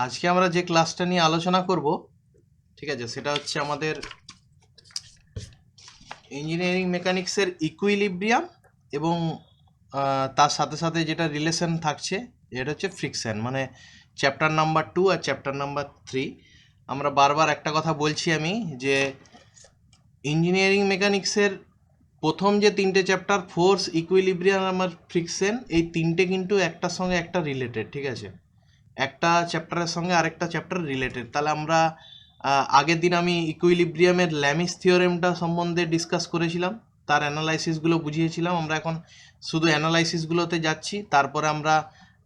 আজকে আমরা যে ক্লাসটা নিয়ে আলোচনা করব, ঠিক আছে, সেটা হচ্ছে আমাদের ইঞ্জিনিয়ারিং মেকানিক্সের ইকুইলিব্রিয়াম এবং তার সাথে সাথে যেটা রিলেশন থাকছে এটা হচ্ছে ফ্রিকশন, মানে চ্যাপ্টার নাম্বার 2 আর চ্যাপ্টার নাম্বার 3। আমরা বারবার একটা কথা বলছি আমি, যে ইঞ্জিনিয়ারিং মেকানিক্সের প্রথম যে তিনটে চ্যাপ্টার, ফোর্স, ইকুইলিব্রিয়াম আর ফ্রিকশন, এই তিনটে কিন্তু একটার সঙ্গে একটা রিলেটেড, ঠিক আছে, একটা চ্যাপ্টারের সঙ্গে আরেকটা চ্যাপ্টার রিলেটেড। তাহলে আমরা আগের দিন আমি ইকুইলিব্রিয়ামের ল্যামিস থিওরেমটা সম্বন্ধে ডিসকাস করেছিলাম, তার অ্যানালাইসিসগুলো বুঝিয়েছিলাম। আমরা এখন শুধু অ্যানালাইসিসগুলোতে যাচ্ছি, তারপরে আমরা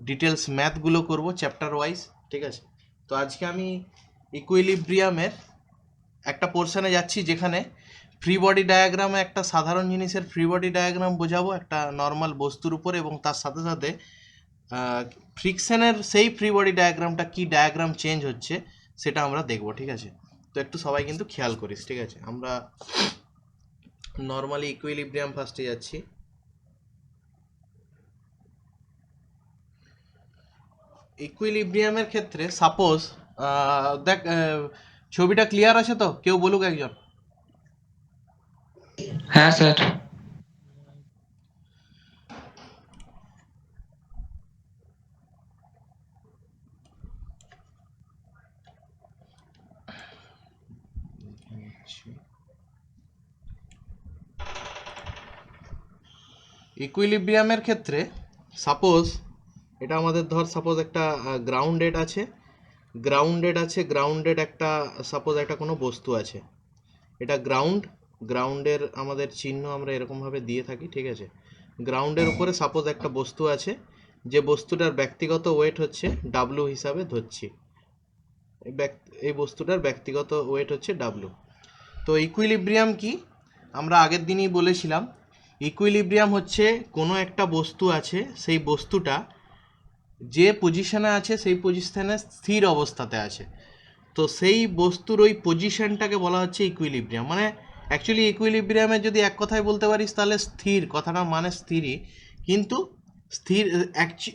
ডিটেলস ম্যাথগুলো করব চ্যাপ্টার ওয়াইজ, ঠিক আছে। তো আজকে আমি ইকুইলিব্রিয়ামের একটা পোর্শনে যাচ্ছি যেখানে ফ্রি বডি ডায়াগ্রামে একটা সাধারণ জিনিসের ফ্রি বডি ডায়াগ্রাম বোঝাবো একটা নর্মাল বস্তুর উপর, এবং তার সাথে সাথে ফ্রিকশনের সেই ফ্রি বডি ডায়াগ্রামটা কি ডায়াগ্রাম চেঞ্জ হচ্ছে সেটা আমরা দেখব, ঠিক আছে। তো একটু সবাই কিন্তু খেয়াল করিস, ঠিক আছে। আমরা নর্মালি ইকুইলিব্রিয়াম ফার্স্টে যাচ্ছি। ইকুইলিব্রিয়ামের ক্ষেত্রে সাপোজ দেখ, ছবিটা ক্লিয়ার আছে তো? কেউ বলুক একজন। হ্যাঁ স্যার। ইকুইলিব্রিয়ামের ক্ষেত্রে সাপোজ এটা আমাদের ধর, সাপোজ একটা গ্রাউন্ডেড আছে, গ্রাউন্ডেড একটা, সাপোজ একটা কোনো বস্তু আছে, এটা গ্রাউন্ডের আমাদের চিহ্ন আমরা এরকমভাবে দিয়ে থাকি, ঠিক আছে। গ্রাউন্ডের উপরে সাপোজ একটা বস্তু আছে, যে বস্তুটার ব্যক্তিগত ওয়েট হচ্ছে ডাব্লু হিসাবে ধরছি, এই বস্তুটার ব্যক্তিগত ওয়েট হচ্ছে ডাব্লু। তো ইকুইলিব্রিয়াম কি আমরা আগের দিনই বলেছিলাম, ইকুইলিব্রিয়াম হচ্ছে কোনো একটা বস্তু আছে, সেই বস্তুটা যে পজিশনে আছে সেই পজিশনে স্থির অবস্থাতে আছে, তো সেই বস্তুর ওই পজিশনটাকে বলা হচ্ছে ইকুইলিব্রিয়াম। মানে অ্যাকচুয়ালি ইকুইলিব্রিয়ামে যদি এক কথায় বলতে পারিস তাহলে স্থির, কথাটার মানে স্থিরই, কিন্তু স্থির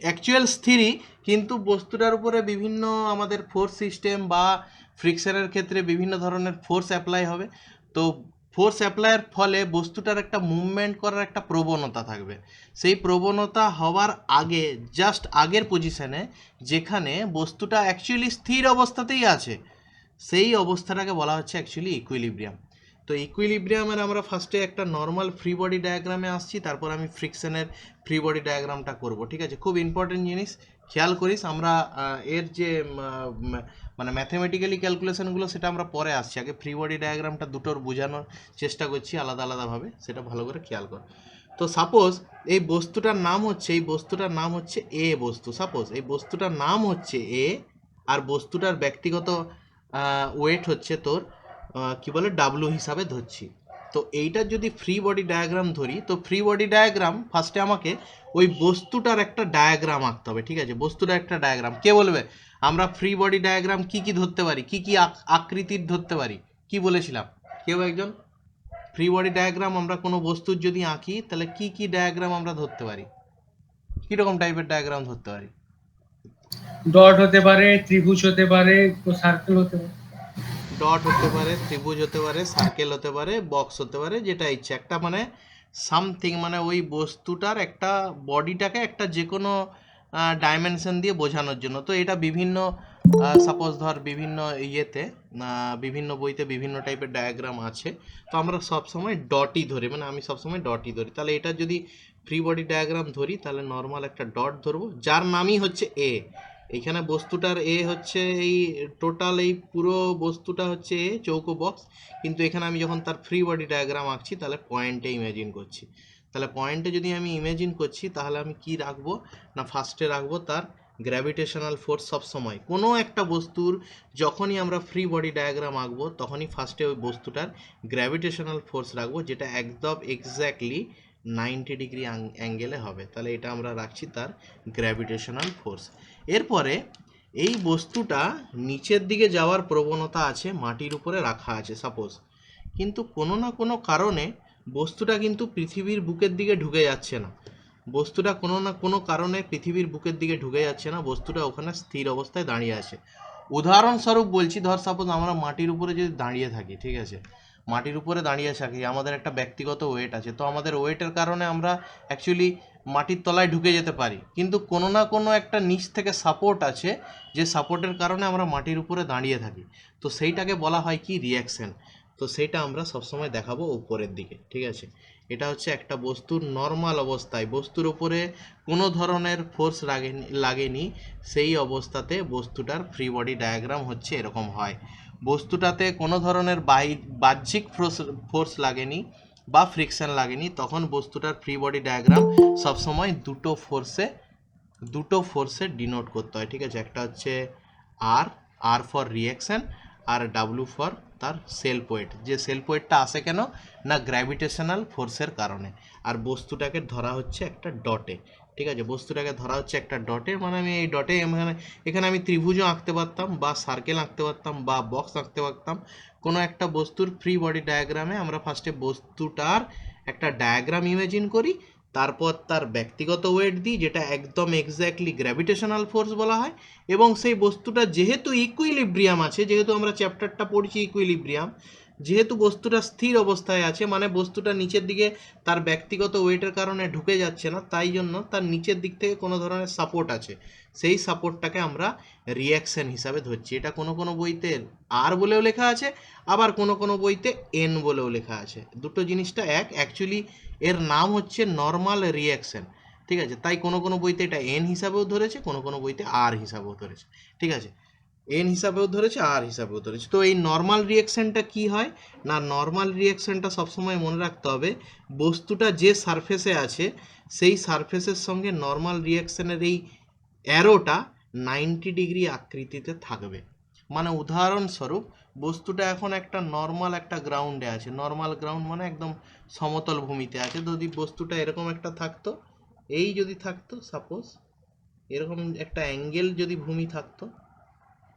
অ্যাকচুয়াল স্থিরই, কিন্তু বস্তুটার উপরে বিভিন্ন আমাদের ফোর্স সিস্টেম বা ফ্রিকশনের ক্ষেত্রে বিভিন্ন ধরনের ফোর্স অ্যাপ্লাই হবে। তো ফোর্স অ্যাপ্লাইয়ের ফলে বস্তুটার একটা মুভমেন্ট করার একটা প্রবণতা থাকবে। সেই প্রবণতা হওয়ার আগে, জাস্ট আগের পজিশনে যেখানে বস্তুটা অ্যাকচুয়ালি স্থির অবস্থাতেই আছে, সেই অবস্থাটাকে বলা হচ্ছে অ্যাকচুয়ালি ইকুইলিব্রিয়াম। তো ইকুইলিব্রিয়ামের আমরা ফার্স্টে একটা নর্মাল ফ্রি বডি ডায়াগ্রামে আসছি, তারপর আমি ফ্রিকশনের ফ্রি বডি ডায়াগ্রামটা করব, ঠিক আছে। খুব ইম্পর্টেন্ট জিনিস, খেয়াল করিস। আমরা এর যে মানে ম্যাথমেটিক্যালি ক্যালকুলেশনগুলো সেটা আমরা পরে আসছি, আগে ফ্রি বডি ডায়াগ্রামটা দুটোর বোঝানোর চেষ্টা করছি আলাদা আলাদাভাবে, সেটা ভালো করে খেয়াল কর। তো সাপোজ এই বস্তুটার নাম হচ্ছে এ বস্তু, সাপোজ এই বস্তুটার নাম হচ্ছে এ, আর বস্তুটার ব্যক্তিগত ওয়েট হচ্ছে তোর কি বলে ডাব্লু হিসাবে ধরছি। তো এইটার যদি ফ্রি বডি ডায়াগ্রাম ধরি, তো ফ্রি বডি ডায়াগ্রাম ফার্স্টে আমাকে ওই বস্তুটার একটা ডায়াগ্রাম আঁকতে হবে, ঠিক আছে। বস্তুটার একটা ডায়াগ্রাম কে বলবে? আমরা ফ্রি বডি ডায়াগ্রাম কি কি ধরতে পারি, কি কি আকৃতির ধরতে পারি, কি বলেছিলাম? কেউ একজন? ফ্রি বডি ডায়াগ্রাম আমরা কোনো বস্তুর যদি আঁকি তাহলে কি কি ডায়াগ্রাম আমরা ধরতে পারি, কিরকম টাইপের ডায়াগ্রাম ধরতে পারি? ডট হতে পারে, ত্রিভুজ হতে পারে, সার্কেল হতে পারে। ডট হতে পারে, ত্রিভুজ হতে পারে, সার্কেল হতে পারে, বক্স হতে পারে, যেটা ইচ্ছে একটা, মানে সামথিং, মানে ওই বস্তুটার একটা বডিটাকে একটা যে কোনো ডাইমেনশন দিয়ে বোঝানোর জন্য। তো এটা বিভিন্ন সাপোজ ধর বিভিন্ন ইয়েতে বিভিন্ন বইতে বিভিন্ন টাইপের ডায়াগ্রাম আছে, তো আমরা সবসময় ডটই ধরি, মানে আমি সবসময় ডটই ধরি। তাহলে এটা যদি ফ্রি বডি ডায়াগ্রাম ধরি তাহলে নর্মাল একটা ডট ধরবো, যার নামই হচ্ছে এ। এইখানে বস্তুটার এ হচ্ছে এই টোটাল এই পুরো বস্তুটা হচ্ছে এ চৌকো বক্স, কিন্তু এখানে আমি যখন তার ফ্রি বডি ডায়াগ্রাম আঁকছি তাহলে পয়েন্টে ইমেজিন করছি। তাহলে পয়েন্টে যদি আমি ইমেজিন করছি তাহলে আমি কি রাখবো না, ফার্স্টে রাখবো তার গ্র্যাভিটেশনাল ফোর্স। সবসময় কোনো একটা বস্তুর যখনই আমরা ফ্রি বডি ডায়াগ্রাম আঁকবো তখনই ফার্স্টে ওই বস্তুটার গ্র্যাভিটেশনাল ফোর্স রাখবো, যেটা একদম এক্স্যাক্টলি 90 ডিগ্রি অ্যাঙ্গেলে হবে। তাহলে এটা আমরা রাখছি তার গ্র্যাভিটেশনাল ফোর্স। এরপরে এই বস্তুটা নিচের দিকে যাওয়ার প্রবণতা আছে, মাটির উপরে রাখা আছে সাপোজ, কিন্তু কোনো না কোনো কারণে বস্তুটা কিন্তু পৃথিবীর বুকের দিকে ঢুকে যাচ্ছে না, বস্তুটা কোনো না কোনো কারণে পৃথিবীর বুকের দিকে ঢুকে যাচ্ছে না, বস্তুটা ওখানে স্থির অবস্থায় দাঁড়িয়ে আছে। উদাহরণস্বরূপ বলছি, ধর সাপোজ আমরা মাটির উপরে যদি দাঁড়িয়ে থাকি, ঠিক আছে, মাটির উপরে দাঁড়িয়ে থাকি, আমাদের একটা ব্যক্তিগত ওয়েট আছে, তো আমাদের ওয়েটের কারণে আমরা অ্যাকচুয়ালি মাটির তলায় ঢুকে যেতে পারি, কিন্তু কোনো না কোনো একটা নিচ থেকে সাপোর্ট আছে, যে সাপোর্টের কারণে আমরা মাটির উপরে দাঁড়িয়ে থাকি, তো সেইটাকে বলা হয় কি রিঅ্যাকশন। তো সেইটা আমরা সবসময় দেখাবো উপরের দিকে, ঠিক আছে। এটা হচ্ছে একটা বস্তুর নর্মাল অবস্থায়, বস্তুর উপরে কোনো ধরনের ফোর্স লাগেনি, সেই অবস্থাতে বস্তুটার ফ্রি বডি ডায়াগ্রাম হচ্ছে এরকম হয়। বস্তুটাতে কোনো ধরনের বাহ্যিক ফোর্স লাগেনি বা ফ্রিকশন লাগেনি, তখন বস্তুটার ফ্রি বডি ডায়াগ্রাম সবসময় দুটো ফোর্সে ডিনোট করতে হয়, ঠিক আছে। একটা হচ্ছে আর ফর রিঅ্যাকশন, আর ডাব্লু ফর তার সেলফ ওয়েট। যে সেলফ ওয়েটটা আসে কেন না গ্র্যাভিটেশনাল ফোর্সের কারণে। আর বস্তুটাকে ধরা হচ্ছে একটা ডটে, ঠিক আছে, বস্তুটাকে ধরা হচ্ছে একটা ডটে, মানে আমি এই ডটে এখানে আমি ত্রিভুজও আঁকতে পারতাম, বা সার্কেল আঁকতে পারতাম, বা বক্স আঁকতে পারতাম। কোনো একটা বস্তুর ফ্রি বডি ডায়াগ্রামে আমরা ফার্স্টে বস্তুটার একটা ডায়াগ্রাম ইমেজিন করি, তারপর তার ব্যক্তিগত ওয়েট দিই, যেটা একদম এক্স্যাক্টলি গ্র্যাভিটেশনাল ফোর্স বলা হয়, এবং সেই বস্তুটা যেহেতু ইকুইলিব্রিয়াম আছে, যেহেতু আমরা চ্যাপ্টারটা পড়ছি ইকুইলিব্রিয়াম, যেহেতু বস্তুটা স্থির অবস্থায় আছে, মানে বস্তুটা নিচের দিকে তার ব্যক্তিগত ওয়েটের কারণে ঢুকে যাচ্ছে না, তাই জন্য তার নিচের দিক থেকে কোনো ধরনের সাপোর্ট আছে, সেই সাপোর্টটাকে আমরা রিঅ্যাকশন হিসাবে ধরছি। এটা কোনো কোনো বইতে আর বলেও লেখা আছে, আবার কোনো কোনো বইতে এন বলেও লেখা আছে, দুটো জিনিসটা এক, অ্যাকচুয়ালি এর নাম হচ্ছে নর্মাল রিঅ্যাকশন, ঠিক আছে। তাই কোনো কোনো বইতে এটা এন হিসাবেও ধরেছে, কোনো কোনো বইতে আর হিসাবেও ধরেছে, ঠিক আছে, এন হিসাবেও ধরেছে, আর হিসাবেও ধরেছে। তো এই নর্মাল রিঅ্যাকশনটা কি হয় না, নর্মাল রিঅ্যাকশনটা সবসময় মনে রাখতে হবে, বস্তুটা যে সারফেসে আছে সেই সারফেসের সঙ্গে নর্মাল রিঅ্যাকশনের এই অ্যারোটা 90 ডিগ্রি আকৃতিতে থাকবে। মানে উদাহরণস্বরূপ, বস্তুটা এখন একটা নর্মাল একটা গ্রাউন্ডে আছে, নর্মাল গ্রাউন্ড মানে একদম সমতল ভূমিতে আছে, যদি বস্তুটা এরকম একটা থাকতো, এই যদি থাকতো সাপোজ, এরকম একটা অ্যাঙ্গেল যদি ভূমি থাকতো,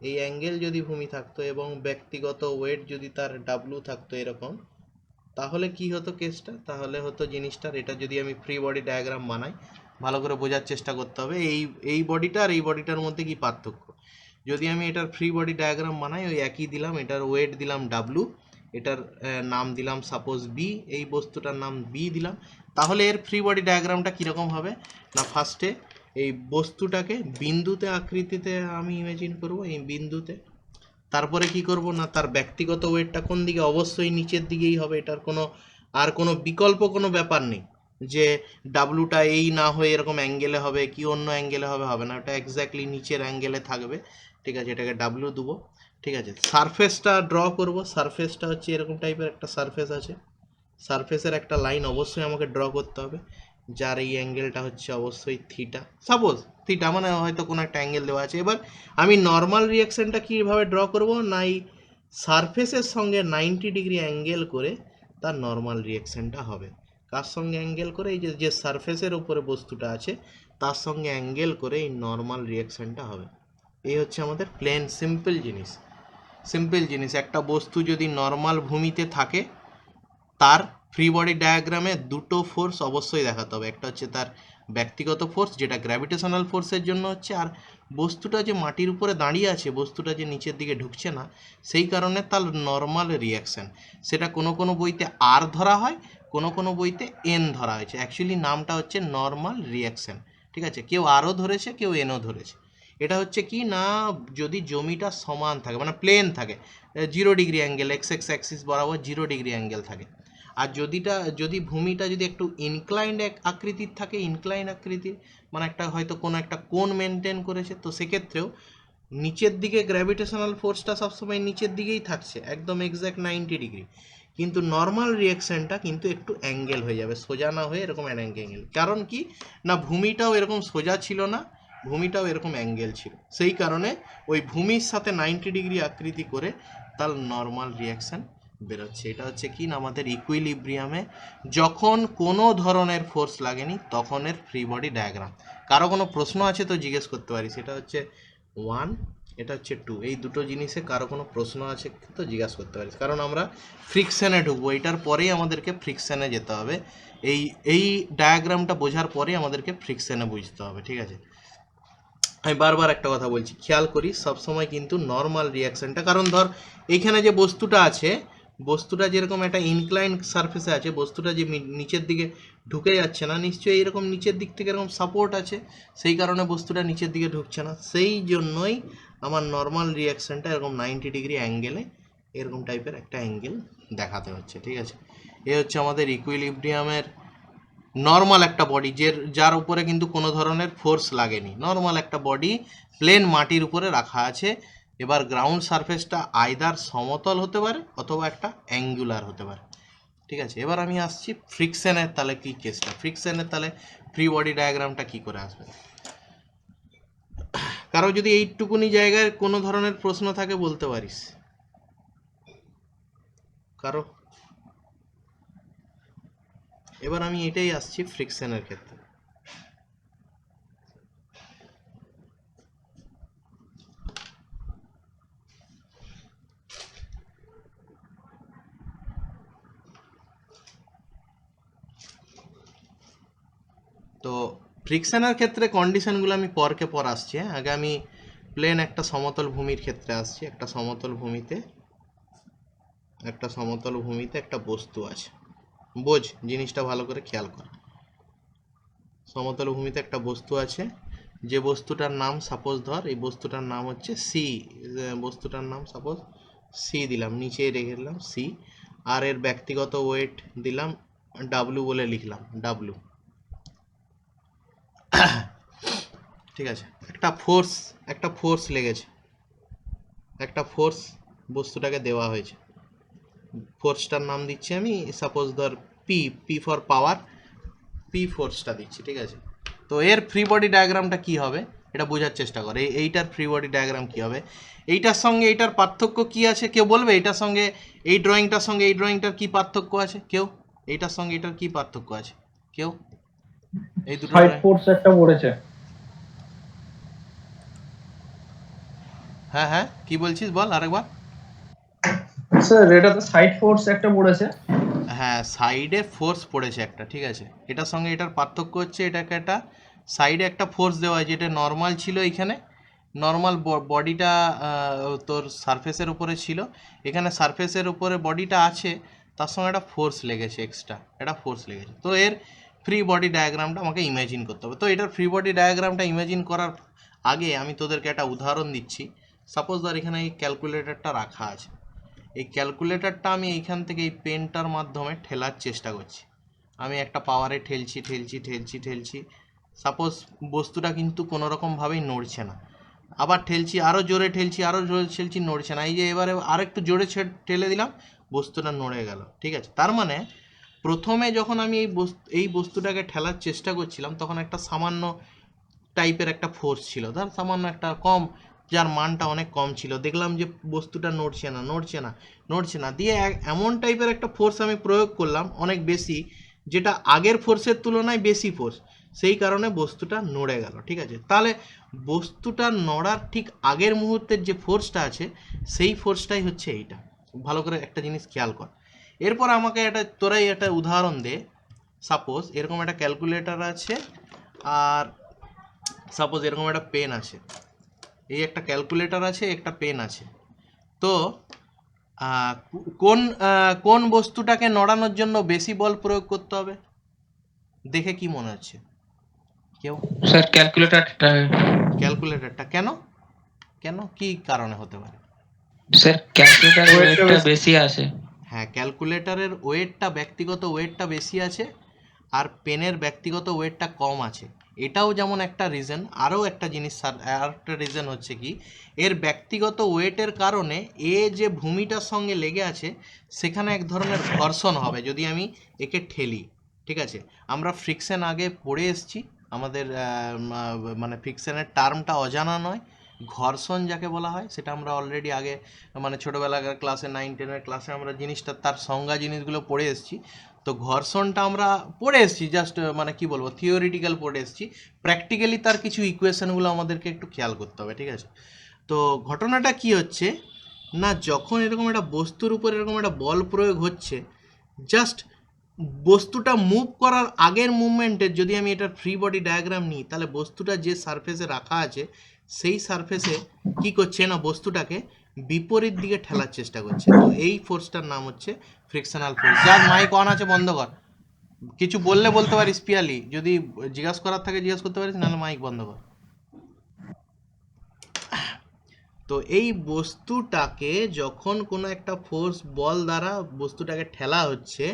এই অ্যাঙ্গেল যদি ভূমি থাকতো, এবং ব্যক্তিগত ওয়েট যদি তার ডাব্লু থাকতো এরকম, তাহলে কি হতো কেসটা, তাহলে হতো জিনিসটার, এটা যদি আমি ফ্রি বডি ডায়াগ্রাম বানাই, ভালো করে বোঝার চেষ্টা করতে হবে এই বডিটা আর এই বডিটার মধ্যে কি পার্থক্য। যদি আমি এটার ফ্রি বডি ডায়াগ্রাম বানাই, ওই একই দিলাম, এটার ওয়েট দিলাম ডাব্লু, এটার নাম দিলাম সাপোজ বি, এই বস্তুটার নাম বি দিলাম, তাহলে এর ফ্রি বডি ডায়াগ্রামটা কীরকম হবে না, ফার্স্টে এই বস্তুটাকে বিন্দুতে আকৃতিতে আমি ইমেজিন করব, এই বিন্দুতে, তারপরে কি করব না, তার ব্যক্তিগত ওয়েটটা কোন দিকে, অবশ্যই নিচের দিকেই হবে, এটার কোনো বিকল্প কোনো ব্যাপার নেই যে ডাব্লুটা এই না হয়ে এরকম অ্যাঙ্গেলে হবে কি অন্য অ্যাঙ্গেলে হবে না, ওটা এক্স্যাক্টলি নিচের অ্যাঙ্গেলে থাকবে, ঠিক আছে, এটাকে ডাব্লু দেবো, ঠিক আছে। সারফেসটা ড্র করব, সারফেসটা হচ্ছে এরকম টাইপের একটা সারফেস আছে, সারফেসের একটা লাইন অবশ্যই আমাকে ড্র করতে হবে, যার এই অ্যাঙ্গেলটা হচ্ছে অবশ্যই থিটা, সাপোজ থিটা, মানে হয়তো কোনো একটা অ্যাঙ্গেল দেওয়া আছে। এবার আমি নর্মাল রিঅ্যাকশনটা কীভাবে ড্র করব না, এই সারফেসের সঙ্গে 90 ডিগ্রি অ্যাঙ্গেল করে তার নর্মাল রিঅ্যাকশনটা হবে। কার সঙ্গে অ্যাঙ্গেল করে, এই যে সারফেসের উপরে বস্তুটা আছে তার সঙ্গে অ্যাঙ্গেল করে এই নর্মাল রিঅ্যাকশনটা হবে। এই হচ্ছে আমাদের প্লেন সিম্পল জিনিস। একটা বস্তু যদি নর্মাল ভূমিতে থাকে, তার ফ্রি বডি ডায়াগ্রামে দুটো ফোর্স অবশ্যই দেখাতে হবে, একটা হচ্ছে তার ব্যক্তিগত ফোর্স, যেটা গ্র্যাভিটেশনাল ফোর্সের জন্য হচ্ছে, আর বস্তুটা যে মাটির উপরে দাঁড়িয়ে আছে, বস্তুটা যে নিচের দিকে ঢুকছে না, সেই কারণে তার নর্মাল রিঅ্যাকশন, সেটা কোনো কোনো বইতে আর ধরা হয়, কোনো কোনো বইতে এন ধরা হয়েছে, অ্যাকচুয়ালি নামটা হচ্ছে নর্মাল রিঅ্যাকশন, ঠিক আছে, কেউ আরও ধরেছে কেউ এনও ধরেছে। এটা হচ্ছে কি না, যদি জমিটা সমান থাকে মানে প্লেন থাকে, 0 ডিগ্রি অ্যাঙ্গেল, এক্স অ্যাক্সিস বরাবর 0 ডিগ্রি অ্যাঙ্গেল থাকে, আর যদি ভূমিটা যদি একটু ইনক্লাইন্ড আকৃতির থাকে, ইনক্লাইন্ড আকৃতির মানে একটা হয়তো কোনো একটা কোণ মেনটেন করেছে, তো সেক্ষেত্রেও নিচের দিকে গ্র্যাভিটেশনাল ফোর্সটা সবসময় নিচের দিকেই থাকছে, একদম এক্স্যাক্ট 90 ডিগ্রি, কিন্তু নর্মাল রিঅ্যাকশনটা কিন্তু একটু অ্যাঙ্গেল হয়ে যাবে, সোজা না হয়ে এরকম অ্যাঙ্গেল। কারণ কি না, ভূমিটাও এরকম সোজা ছিল না, ভূমিটাও এরকম অ্যাঙ্গেল ছিল, সেই কারণে ওই ভূমির সাথে 90 ডিগ্রি আকৃতি করে তার নর্মাল রিঅ্যাকশন বেরোচ্ছে। এটা হচ্ছে কি না, আমাদের ইকুইলিব্রিয়ামে যখন কোনো ধরনের ফোর্স লাগেনি তখনের ফ্রি বডি ডায়াগ্রাম। কারো কোনো প্রশ্ন আছে তো জিজ্ঞেস করতে পারি, সেটা হচ্ছে 1, এটা হচ্ছে 2, এই দুটো জিনিসে কারো কোনো প্রশ্ন আছে তো জিজ্ঞাসা করতে পারিস, কারণ আমরা ফ্রিকশনে ঢুকবো, এটার পরেই আমাদেরকে ফ্রিকশনে যেতে হবে, এই ডায়াগ্রামটা বোঝার পরেই আমাদেরকে ফ্রিকশনে বুঝতে হবে, ঠিক আছে। আমি বারবার একটা কথা বলছি, খেয়াল করি সবসময় কিন্তু নর্মাল রিয়াকশানটা, কারণ ধর এইখানে যে বস্তুটা আছে, বস্তুটা যেরকম একটা ইনক্লাইন সারফেসে আছে, বস্তুটা যে নিচের দিকে ঢুকে যাচ্ছে না, নিশ্চয়ই এরকম নিচের দিক থেকে এরকম সাপোর্ট আছে, সেই কারণে বস্তুটা নিচের দিকে ঢুকছে না। সেই জন্যই আমার নর্মাল রিয়াকশানটা এরকম 90 ডিগ্রি অ্যাঙ্গেলে এরকম টাইপের একটা অ্যাঙ্গেল দেখাতে হচ্ছে, ঠিক আছে। এ হচ্ছে আমাদের ইকুইলিব্রিয়ামের নর্মাল একটা বডি, যার উপরে কিন্তু কোনো ধরনের ফোর্স লাগেনি, নর্মাল একটা বডি প্লেন মাটির উপরে রাখা আছে। এবার গ্রাউন্ড সারফেসটা আইদার সমতল হতে পারে অথবা একটা অ্যাঙ্গুলার হতে পারে, ঠিক আছে। এবার আমি আসছি ফ্রিকশনের তালে কি কেসটা, ফ্রিকশনের তালে ফ্রি বডি ডায়াগ্রামটা কি করে আসবে। কারো যদি এইটুকুনি জায়গায় কোনো ধরনের প্রশ্ন থাকে বলতে পারিস, কারো? এবার আমি এটাই আসছি ফ্রিকশনের ক্ষেত্রে। তো ফ্রিকশনের ক্ষেত্রে কন্ডিশনগুলো আমি পরকে পর আসছি, হ্যাঁ। আগে আমি প্লেন একটা সমতল ভূমির ক্ষেত্রে আসছি। একটা সমতল ভূমিতে একটা বস্তু আছে, বোঝ জিনিসটা ভালো করে খেয়াল কর। সমতল ভূমিতে একটা বস্তু আছে, যে বস্তুটার নাম সাপোজ ধর এই বস্তুটার নাম হচ্ছে সি, বস্তুটার নাম সাপোজ সি দিলাম, নিচে রেখে দিলাম সি, আর এর ব্যক্তিগত ওয়েট দিলাম ডাব্লু বলে লিখলাম ডাব্লু, ঠিক আছে। একটা ফোর্স লেগেছে, একটা ফোর্স বস্তুটাকে দেওয়া হয়েছে। ফোর্সটার নাম দিচ্ছি আমি সাপোজ ধর P, P for power, P ফোর্সটা দিচ্ছি, ঠিক আছে। তো এর ফ্রি বডি ডায়াগ্রামটা কি হবে এটা বোঝার চেষ্টা করে। এইটার ফ্রি বডি ডায়াগ্রাম কি হবে, এইটার সঙ্গে এইটার পার্থক্য কি আছে কেউ বলবে? এইটার সঙ্গে এই ড্রয়িংটার সঙ্গে এই ড্রয়িংটার কি পার্থক্য আছে কেউ? এইটার সঙ্গে এটার কি পার্থক্য আছে কেউ? এই দুটো সাইড ফোর্স একটা পড়েছে। হ্যাঁ হ্যাঁ, কি বলছিস বল আরেকবার। স্যার এটা তো সাইড ফোর্স একটা পড়েছে। হ্যাঁ, সাইডে ফোর্স পড়েছে একটা, ঠিক আছে। এটার সঙ্গে এটার পার্থক্য হচ্ছে এটাকে একটা সাইডে একটা ফোর্স দেওয়া হয়েছে, এটা নর্মাল ছিল, এখানে নর্মাল বডিটা তোর সারফেসের উপরে ছিল, এখানে সারফেসের উপরে বডিটা আছে, তার সঙ্গে একটা ফোর্স লেগেছে, এক্সট্রা একটা ফোর্স লেগেছে। তো এর ফ্রি বডি ডায়াগ্রামটা আমাকে ইমাজিন করতে হবে। তো এটার ফ্রি বডি ডায়াগ্রামটা ইমাজিন করার আগে আমি তোদেরকে একটা উদাহরণ দিচ্ছি। সাপোজ ধর এখানে এই ক্যালকুলেটরটা রাখা আছে, এই ক্যালকুলেটরটা আমি এইখান থেকে এই পেনটার মাধ্যমে ঠেলার চেষ্টা করছি। আমি একটা পাওয়ারে ঠেলছি ঠেলছি ঠেলছি ঠেলছি, সাপোজ বস্তুটা কিন্তু কোনো রকমভাবেই নড়ছে না, আবার ঠেলছি, আরও জোরে ঠেলছি, আরও জোরে ঠেলছি, নড়ছে না। এই যে এবারে আরেকটু জোরে ঠেলে দিলাম, বস্তুটা নড়ে গেল, ঠিক আছে। তার মানে প্রথমে যখন আমি এই বস্তুটাকে ঠেলার চেষ্টা করছিলাম তখন একটা সামান্য টাইপের একটা ফোর্স ছিল, ধর সামান্য একটা কম, যার মানটা অনেক কম ছিল, দেখলাম যে বস্তুটা নড়ছে না নড়ছে না নড়ছে না, দিয়ে এমন টাইপের একটা ফোর্স আমি প্রয়োগ করলাম অনেক বেশি, যেটা আগের ফোর্সের তুলনায় বেশি ফোর্স, সেই কারণে বস্তুটা নড়ে গেল, ঠিক আছে। তাহলে বস্তুটা নড়ার ঠিক আগের মুহূর্তের যে ফোর্সটা আছে সেই ফোর্সটাই হচ্ছে এইটা। ভালো করে একটা জিনিস খেয়াল কর। এরপর আমাকে তোরাই একটা উদাহরণ দে। সাপোজ এরকম একটা ক্যালকুলেটর আছে, আর সাপোজ এরকম একটা পেন আছে, এই একটা ক্যালকুলেটর আছে, একটা পেন আছে। তো কোন কোন বস্তুটাকে নড়ানোর জন্য বেশি বল প্রয়োগ করতে হবে দেখে কি মনে হচ্ছে কেউ? স্যার ক্যালকুলেটরটা। ক্যালকুলেটরটা কেন? কেন, কি কারণে হতে পারে? স্যার ক্যালকুলেটর ওয়েটটা বেশি আছে। হ্যাঁ, ক্যালকুলেটরের ওয়েটটা, ব্যক্তিগত ওয়েটটা বেশি আছে, আর পেনের ব্যক্তিগত ওয়েটটা কম আছে। এটাও যেমন একটা রিজন, আরও একটা জিনিস, আর একটা রিজন হচ্ছে কি, এর ব্যক্তিগত ওয়েটের কারণে এ যে ভূমিটার সঙ্গে লেগে আছে সেখানে এক ধরনের ঘর্ষণ হবে যদি আমি একে ঠেলি, ঠিক আছে। আমরা ফ্রিকশন আগে পড়ে এসেছি, আমাদের মানে ফ্রিকশনের টার্মটা অজানা নয়। ঘর্ষণ যাকে বলা হয় সেটা আমরা অলরেডি আগে মানে ছোটোবেলাকার ক্লাসে 9-10-এর ক্লাসে আমরা জিনিসটা, তার সংজ্ঞা জিনিসগুলো পড়ে এসেছি। তো ঘর্ষণটা আমরা পড়ে এসেছি, জাস্ট মানে কি বলবো, থিওরিটিক্যাল পড়ে এসেছি। প্র্যাকটিক্যালি তার কিছু ইকুয়েশনগুলো আমাদেরকে একটু খেয়াল করতে হবে, ঠিক আছে। তো ঘটনাটা কি হচ্ছে না, যখন এরকম একটা বস্তুর উপর এরকম একটা বল প্রয়োগ হচ্ছে, জাস্ট বস্তুটা মুভ করার আগের মুভমেন্টের যদি আমি এটার ফ্রি বডি ডায়াগ্রাম নিই, তাহলে বস্তুটা যে সারফেসে রাখা আছে সেই সারফেসে কি করছে না বস্তুটাকে বিপরীত দিকে ঠেলার চেষ্টা করছে। তো এই ফোর্সটার নাম হচ্ছে ফ্রিকশনাল ফোর্স। যার মাইক অন আছে বন্ধ কর, কিছু বললে বলতে পারিস পিয়ালি, যদি জিজ্ঞাসা করার থাকে জিজ্ঞাসা করতে পারিস, নাহলে মাইক বন্ধ কর। তো এই বস্তুটাকে যখন কোনো একটা ফোর্স বল দ্বারা বস্তুটাকে ঠেলা হচ্ছে,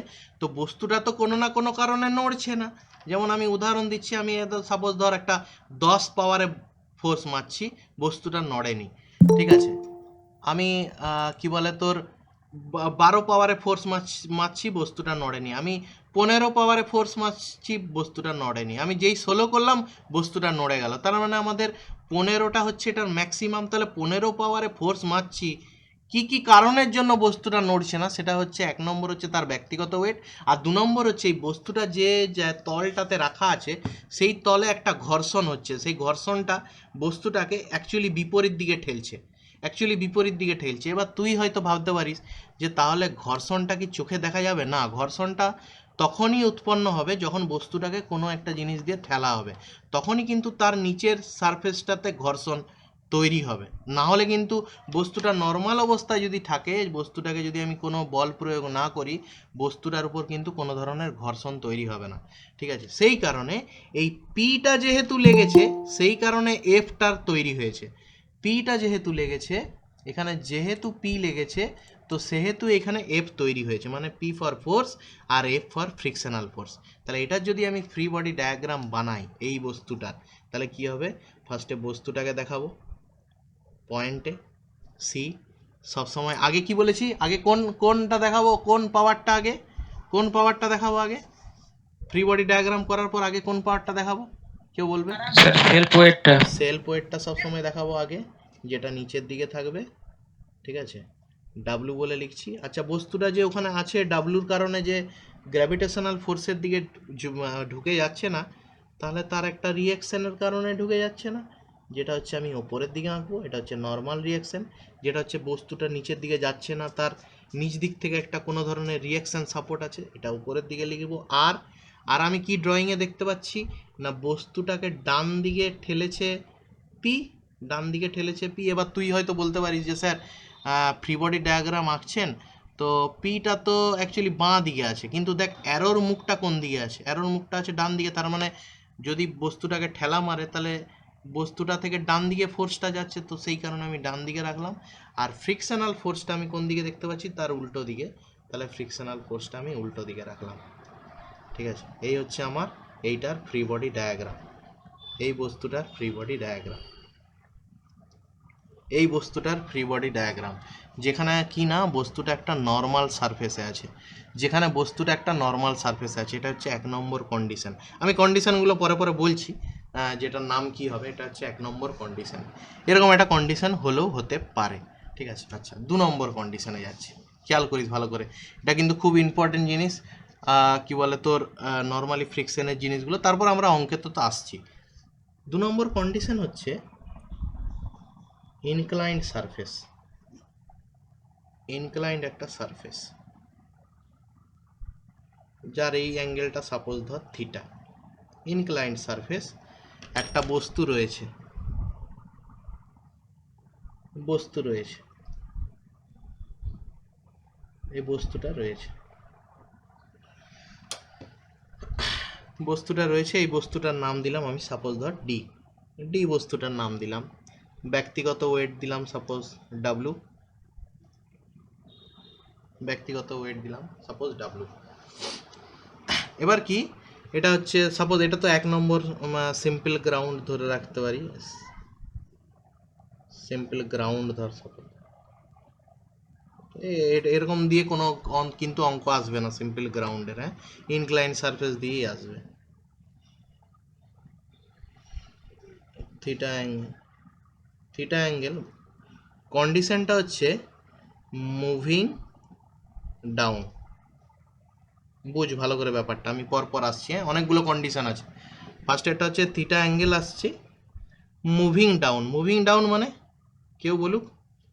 তো বস্তুটা তো কোনো না কোনো কারণে নড়ছে না। যেমন আমি উদাহরণ দিচ্ছি, আমি সাপোজ ধর একটা 10 পাওয়ারে ফোর্স মারছি, বস্তুটা নড়েনি, ঠিক আছে। আমি কি বলে তোর 12 পাওয়ারে ফোর্স মারছি, বস্তুটা নড়েনি। আমি 15 পাওয়ারে ফোর্স মারছি, বস্তুটা নড়েনি। আমি যেই 16 করলাম, বস্তুটা নড়ে গেল। তার মানে আমাদের 15টা হচ্ছে এটার ম্যাক্সিমাম। তাহলে 15 পাওয়ারে ফোর্স মারছি, কি কি কারণের জন্য বস্তুটা নড়ছে না, সেটা হচ্ছে 1 নম্বর হচ্ছে তার ব্যক্তিগত ওয়েট, আর 2 নম্বর হচ্ছে এই বস্তুটা যে তলটাতে রাখা আছে সেই তলে একটা ঘর্ষণ হচ্ছে। সেই ঘর্ষণটা বস্তুটাকে অ্যাকচুয়ালি বিপরীত দিকে ঠেলছে, এবার তুই হয়তো ভাবতে পারিস যে তাহলে ঘর্ষণটা কি চোখে দেখা যাবে? না, ঘর্ষণটা তখনই উৎপন্ন হবে যখন বস্তুটাকে কোনো একটা জিনিস দিয়ে ঠেলা হবে, তখনই কিন্তু তার নিচের সারফেসটাতে ঘর্ষণ তৈরি হবে। না হলে কিন্তু বস্তুটা নর্মাল অবস্থায় যদি থাকে, বস্তুটাকে যদি আমি কোনো বল প্রয়োগ না করি, বস্তুটার উপর কিন্তু কোনো ধরনের ঘর্ষণ তৈরি হবে না, ঠিক আছে। সেই কারণে এই পিটা যেহেতু লেগেছে, সেই কারণে এফটার তৈরি হয়েছে। পিটা যেহেতু লেগেছে এখানে, যেহেতু পি লেগেছে, তো সেহেতু এখানে এফ তৈরি হয়েছে, মানে পি ফর ফোর্স আর এফ ফর ফ্রিকশনাল ফোর্স। তাহলে এটার যদি আমি ফ্রি বডি ডায়াগ্রাম বানাই এই বস্তুটার, তাহলে কি হবে? ফার্স্টে বস্তুটাকে দেখাবো পয়েন্টে সি। সবসময় আগে কি বলেছি, আগে কোনটা দেখাবো, কোন পাওয়ারটা দেখাবো আগে? ফ্রি বডি ডায়াগ্রাম করার পর আগে কোন পাওয়ারটা দেখাবো, কেউ বলবে? স্যার সেলফ ওয়েটটা। সেলফ ওয়েটটা সবসময় দেখাবো আগে, যেটা নিচের দিকে থাকবে, ঠিক আছে। ডাব্লু বলে লিখছি। আচ্ছা, বস্তুটা যে ওখানে আছে, ডাব্লুর কারণে যে গ্র্যাভিটেশনাল ফোর্সের দিকে ঢুকে যাচ্ছে না, তাহলে তার একটা রিয়াকশানের কারণে ঢুকে যাচ্ছে না, যেটা হচ্ছে আমি ওপরের দিকে আঁকবো। এটা হচ্ছে নর্মাল রিয়াকশান, যেটা হচ্ছে বস্তুটা নিচের দিকে যাচ্ছে না, তার নিচ দিক থেকে একটা কোনো ধরনের রিয়াকশান সাপোর্ট আছে, এটা উপরের দিকে লিখবো। আর আমি কি ড্রয়িংয়ে দেখতে পাচ্ছি না, বস্তুটাকে ডান দিকে ঠেলেছে পি, এবার তুই হয়তো বলতে পারিস যে স্যার ফ্রি বডি ডায়াগ্রাম আঁকছেন তো পিটা তো অ্যাকচুয়ালি বাঁ দিকে আছে, কিন্তু দেখ অ্যারোর মুখটা কোন দিকে আছে, অ্যারোর মুখটা আছে ডান দিকে। তার মানে যদি বস্তুটাকে ঠেলা মারে, তাহলে বস্তুটা থেকে ডান দিকে ফোর্সটা যাচ্ছে, তো সেই কারণে আমি ডান দিকে রাখলাম। আর ফ্রিকশনাল ফোর্সটা আমি কোন দিকে দেখতে পাচ্ছি, তার উল্টো দিকে, তাহলে ফ্রিকশনাল ফোর্সটা আমি উল্টো দিকে রাখলাম, ঠিক আছে। এই হচ্ছে আমার এইটার ফ্রি বডি ডায়াগ্রাম, এই বস্তুটার ফ্রি বডি ডায়াগ্রাম, যেখানে কি না বস্তুটা একটা নর্মাল সারফেসে আছে, এটা হচ্ছে 1 নম্বর কন্ডিশন। আমি কন্ডিশনগুলো পরে পরে বলছি, যেটার নাম কি হবে, এটা হচ্ছে 1 নম্বর কন্ডিশন। এরকম একটা কন্ডিশন হলেও হতে পারে, ঠিক আছে। আচ্ছা, 2 নম্বর কন্ডিশনে যাচ্ছি, খেয়াল করিস ভালো করে, এটা কিন্তু খুব ইম্পর্টেন্ট জিনিস। কি বলে তোর নর্মালি ফ্রিকশনের জিনিসগুলো, তারপর আমরা অঙ্কে তো আসছি। 2 নম্বর কন্ডিশন হচ্ছে ইনক্লাইন্ড একটা সারফেস, যার এই অ্যাঙ্গেলটা সাপোজ ধর থিটা। ইনক্লাইন্ড সারফেস, একটা বস্তু রয়েছে, এই বস্তুটা রয়েছে, এই বস্তুটার নাম দিলাম আমি সাপোজ ধর ডি বস্তুটার নাম দিলাম, ব্যক্তিগত ওয়েট দিলাম সাপোজ ডাব্লু, এবার কি, এটা হচ্ছে সাপোজ, এটা তো 1 নম্বর সিম্পল গ্রাউন্ড ধরে রাখতে পারি, ধর সাপোজ, এরকম দিয়ে কোনো কিন্তু অঙ্ক আসবে না সিম্পল গ্রাউন্ডের, হ্যাঁ, ইনক্লাইন্ড সারফেস দিয়েই আসবে। থিটা অ্যাঙ্গেল কন্ডিশনটা হচ্ছে মুভিং ডাউন। বুঝ ভালো করে ব্যাপারটা, আমি পরপর আসছি, হ্যাঁ, অনেকগুলো কন্ডিশন আছে। ফার্স্ট একটা হচ্ছে থিটা অ্যাঙ্গেল আসছে মুভিং ডাউন মানে, কেউ বলুক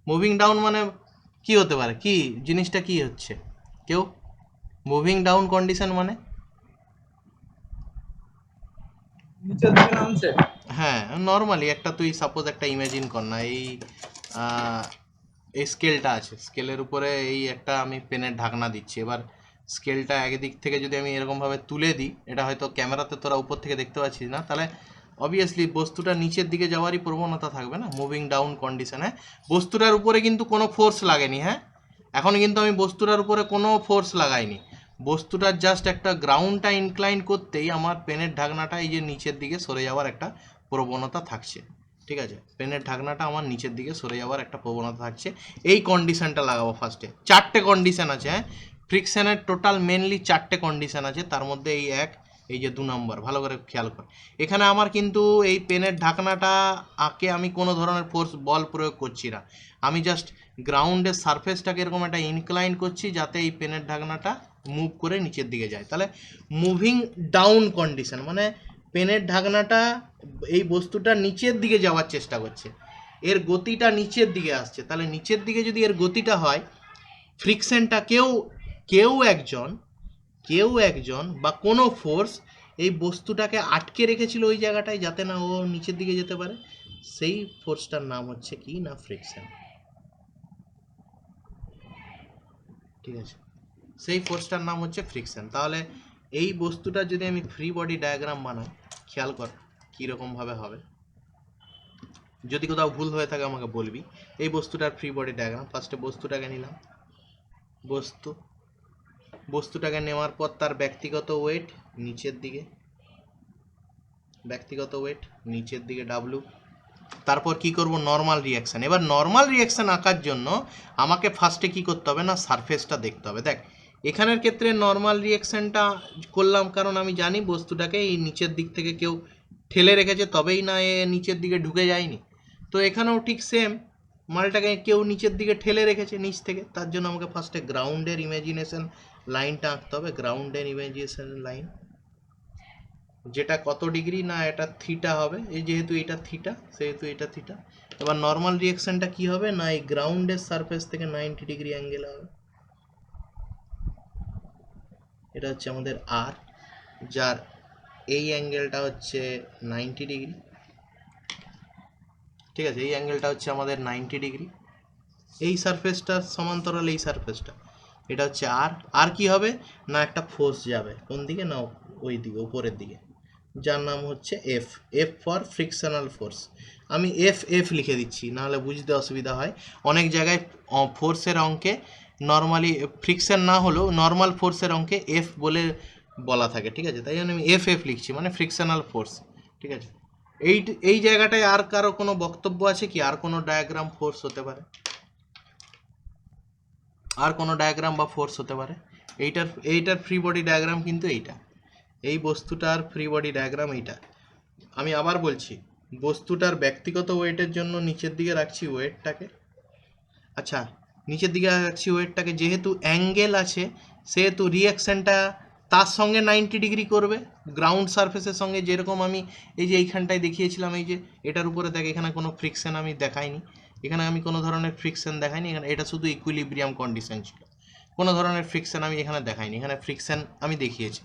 মুভিং ডাউন মানে কি হতে পারে, কি জিনিসটা কি হচ্ছে, কেউ? মুভিং ডাউন কন্ডিশন মানে নিচের দিকে নামছে। হ্যাঁ নর্মালি একটা তুই সাপোজ একটা ইমাজিন কর না, এই স্কেলটা আছে, স্কেলের উপরে এই একটা আমি পেনের ঢাকনা দিচ্ছি। এবার স্কেলটা একদিক থেকে যদি আমি এরকমভাবে তুলে দিই, এটা হয়তো ক্যামেরাতে তোরা উপর থেকে দেখতে পাচ্ছিস না, তাহলে অবভিয়াসলি বস্তুটা নিচের দিকে যাওয়ারই প্রবণতা থাকবে না, মুভিং ডাউন কন্ডিশনে। বস্তুটার উপরে কিন্তু কোনো ফোর্স লাগেনি, হ্যাঁ এখন কিন্তু আমি বস্তুটার উপরে কোনো ফোর্স লাগাইনি, বস্তুটার জাস্ট একটা গ্রাউন্ডটা ইনক্লাইন করতেই আমার পেনের ঢাকনাটা এই যে নিচের দিকে সরে যাওয়ার একটা প্রবণতা থাকছে। ঠিক আছে, পেনের ঢাকনাটা আমার নিচের দিকে সরে যাওয়ার একটা প্রবণতা থাকছে। এই কন্ডিশনটা লাগাবো ফার্স্টে। চারটে কন্ডিশন আছে, হ্যাঁ ফ্রিকশনের টোটাল মেনলি চারটে কন্ডিশন আছে, তার মধ্যে এই এই যে 2 নম্বর ভালো করে খেয়াল কর। এখানে আমার কিন্তু এই পেনের ঢাকনাটা আঁকে আমি কোনো ধরনের ফোর্স বল প্রয়োগ করছি না, আমি জাস্ট গ্রাউন্ডের সারফেসটাকে এরকম একটা ইনক্লাইন করছি যাতে এই পেনের ঢাকনাটা মুভ করে নিচের দিকে যায়। তাহলে মুভিং ডাউন কন্ডিশন মানে পেনের ঢাকনাটা এই বস্তুটা নিচের দিকে যাওয়ার চেষ্টা করছে, এর গতিটা নিচের দিকে আসছে। তাহলে নিচের দিকে যদি এর গতিটা হয়, ফ্রিকশনটা কেউ একজন বা কোনো ফোর্স এই বস্তুটাকে আটকে রেখেছিল ওই জায়গাটায় যাতে না ও নিচের দিকে যেতে পারে, সেই ফোর্সটার নাম হচ্ছে কি না ফ্রিকশন। ঠিক আছে, সেই ফোর্সটার নাম হচ্ছে ফ্রিকশন। তাহলে এই বস্তুটা যদি আমি ফ্রি বডি ডায়াগ্রাম বানাই, খেয়াল কর কীরকমভাবে হবে, যদি কোথাও ভুল হয়ে থাকে আমাকে বলবি। এই বস্তুটার ফ্রি বডি ডায়াগ্রাম, ফার্স্টে বস্তুটাকে নিলাম, বস্তুটাকে নেওয়ার পর তার ব্যক্তিগত ওয়েট নিচের দিকে, ডাব্লু। তারপর কি করব, নর্মাল রিয়াকশান। এবার নর্মাল রিয়াকশান আঁকার জন্য আমাকে ফার্স্টে কি করতে হবে না, সারফেসটা দেখতে হবে। দেখ এখানের ক্ষেত্রে নর্মাল রিয়াকশানটা করলাম কারণ আমি জানি বস্তুটাকে এই নিচের দিক থেকে কেউ ঠেলে রেখেছে, তবেই না এ নিচের দিকে ঢুকে যায়নি। তো এখানেও ঠিক সেম, মালটাকে কেউ নিচের দিকে ঠেলে রেখেছে নিচ থেকে, তার জন্য আমাকে ফার্স্টে গ্রাউন্ডের ইমাজিনেশন লাইনটা আঁকতে হবে। গ্রাউন্ডের ইমাজিনেশন লাইন যেটা কত ডিগ্রি না এটা থিটা হবে, এই যেহেতু এটা থিটা সেহেতু এটা থিটা। এবার নর্মাল রিয়াকশনটা কি হবে না এই গ্রাউন্ডের সারফেস থেকে 90 ডিগ্রি অ্যাঙ্গেল হবে, এটা হচ্ছে আমাদের আর, যার এই অ্যাঙ্গেলটা হচ্ছে 90 ডিগ্রি। ঠিক আছে, এই অ্যাঙ্গেলটা হচ্ছে আমাদের 90 ডিগ্রি, এই সারফেসটার সমান্তরাল এই সারফেসটা, এটা হচ্ছে আর কি হবে না একটা ফোর্স যাবে কোন দিকে না ওই দিকে উপরের দিকে, যার নাম হচ্ছে এফ ফর ফ্রিকশনাল ফোর্স। আমি এফ লিখে দিচ্ছি, নাহলে বুঝতে অসুবিধা হয়। অনেক জায়গায় ফোর্সের অঙ্কে নর্মালি ফ্রিকশন না হলেও নর্মাল ফোর্সের অঙ্কে এফ বলে বলা থাকে। ঠিক আছে, তাই জন্য আমি এফ লিখছি মানে ফ্রিকশনাল ফোর্স। ঠিক আছে, এই জায়গাটায় আর কারো কোনো বক্তব্য আছে কি, আর কোনো ডায়াগ্রাম ফোর্স হতে পারে, আর কোনো ডায়াগ্রাম বা ফোর্স হতে পারে? এইটার ফ্রি বডি ডায়াগ্রাম কিন্তু এইটা, এই বস্তুটার ফ্রি বডি ডায়াগ্রাম এইটা। আমি আবার বলছি, বস্তুটার ব্যক্তিগত ওয়েটের জন্য নিচের দিকে রাখছি ওয়েটটাকে, আচ্ছা নিচের দিকে রাখছি ওয়েটটাকে, যেহেতু অ্যাঙ্গেল আছে সেহেতু রিয়াকশানটা তার সঙ্গে 90 ডিগ্রি করবে, গ্রাউন্ড সারফেসের সঙ্গে। যেরকম আমি এই যে এইখানটায় দেখিয়েছিলাম, এই যে এটার উপরে দেখ এখানে কোনো ফ্রিকশন আমি দেখাইনি, এখানে আমি কোনো ধরনের ফ্রিকশন দেখাইনি, এখানে এটা শুধু ইকুইলিব্রিয়াম কন্ডিশন ছিল, কোনো ধরনের ফ্রিকশন আমি এখানে দেখাইনি। এখানে ফ্রিকশন আমি দেখিয়েছি,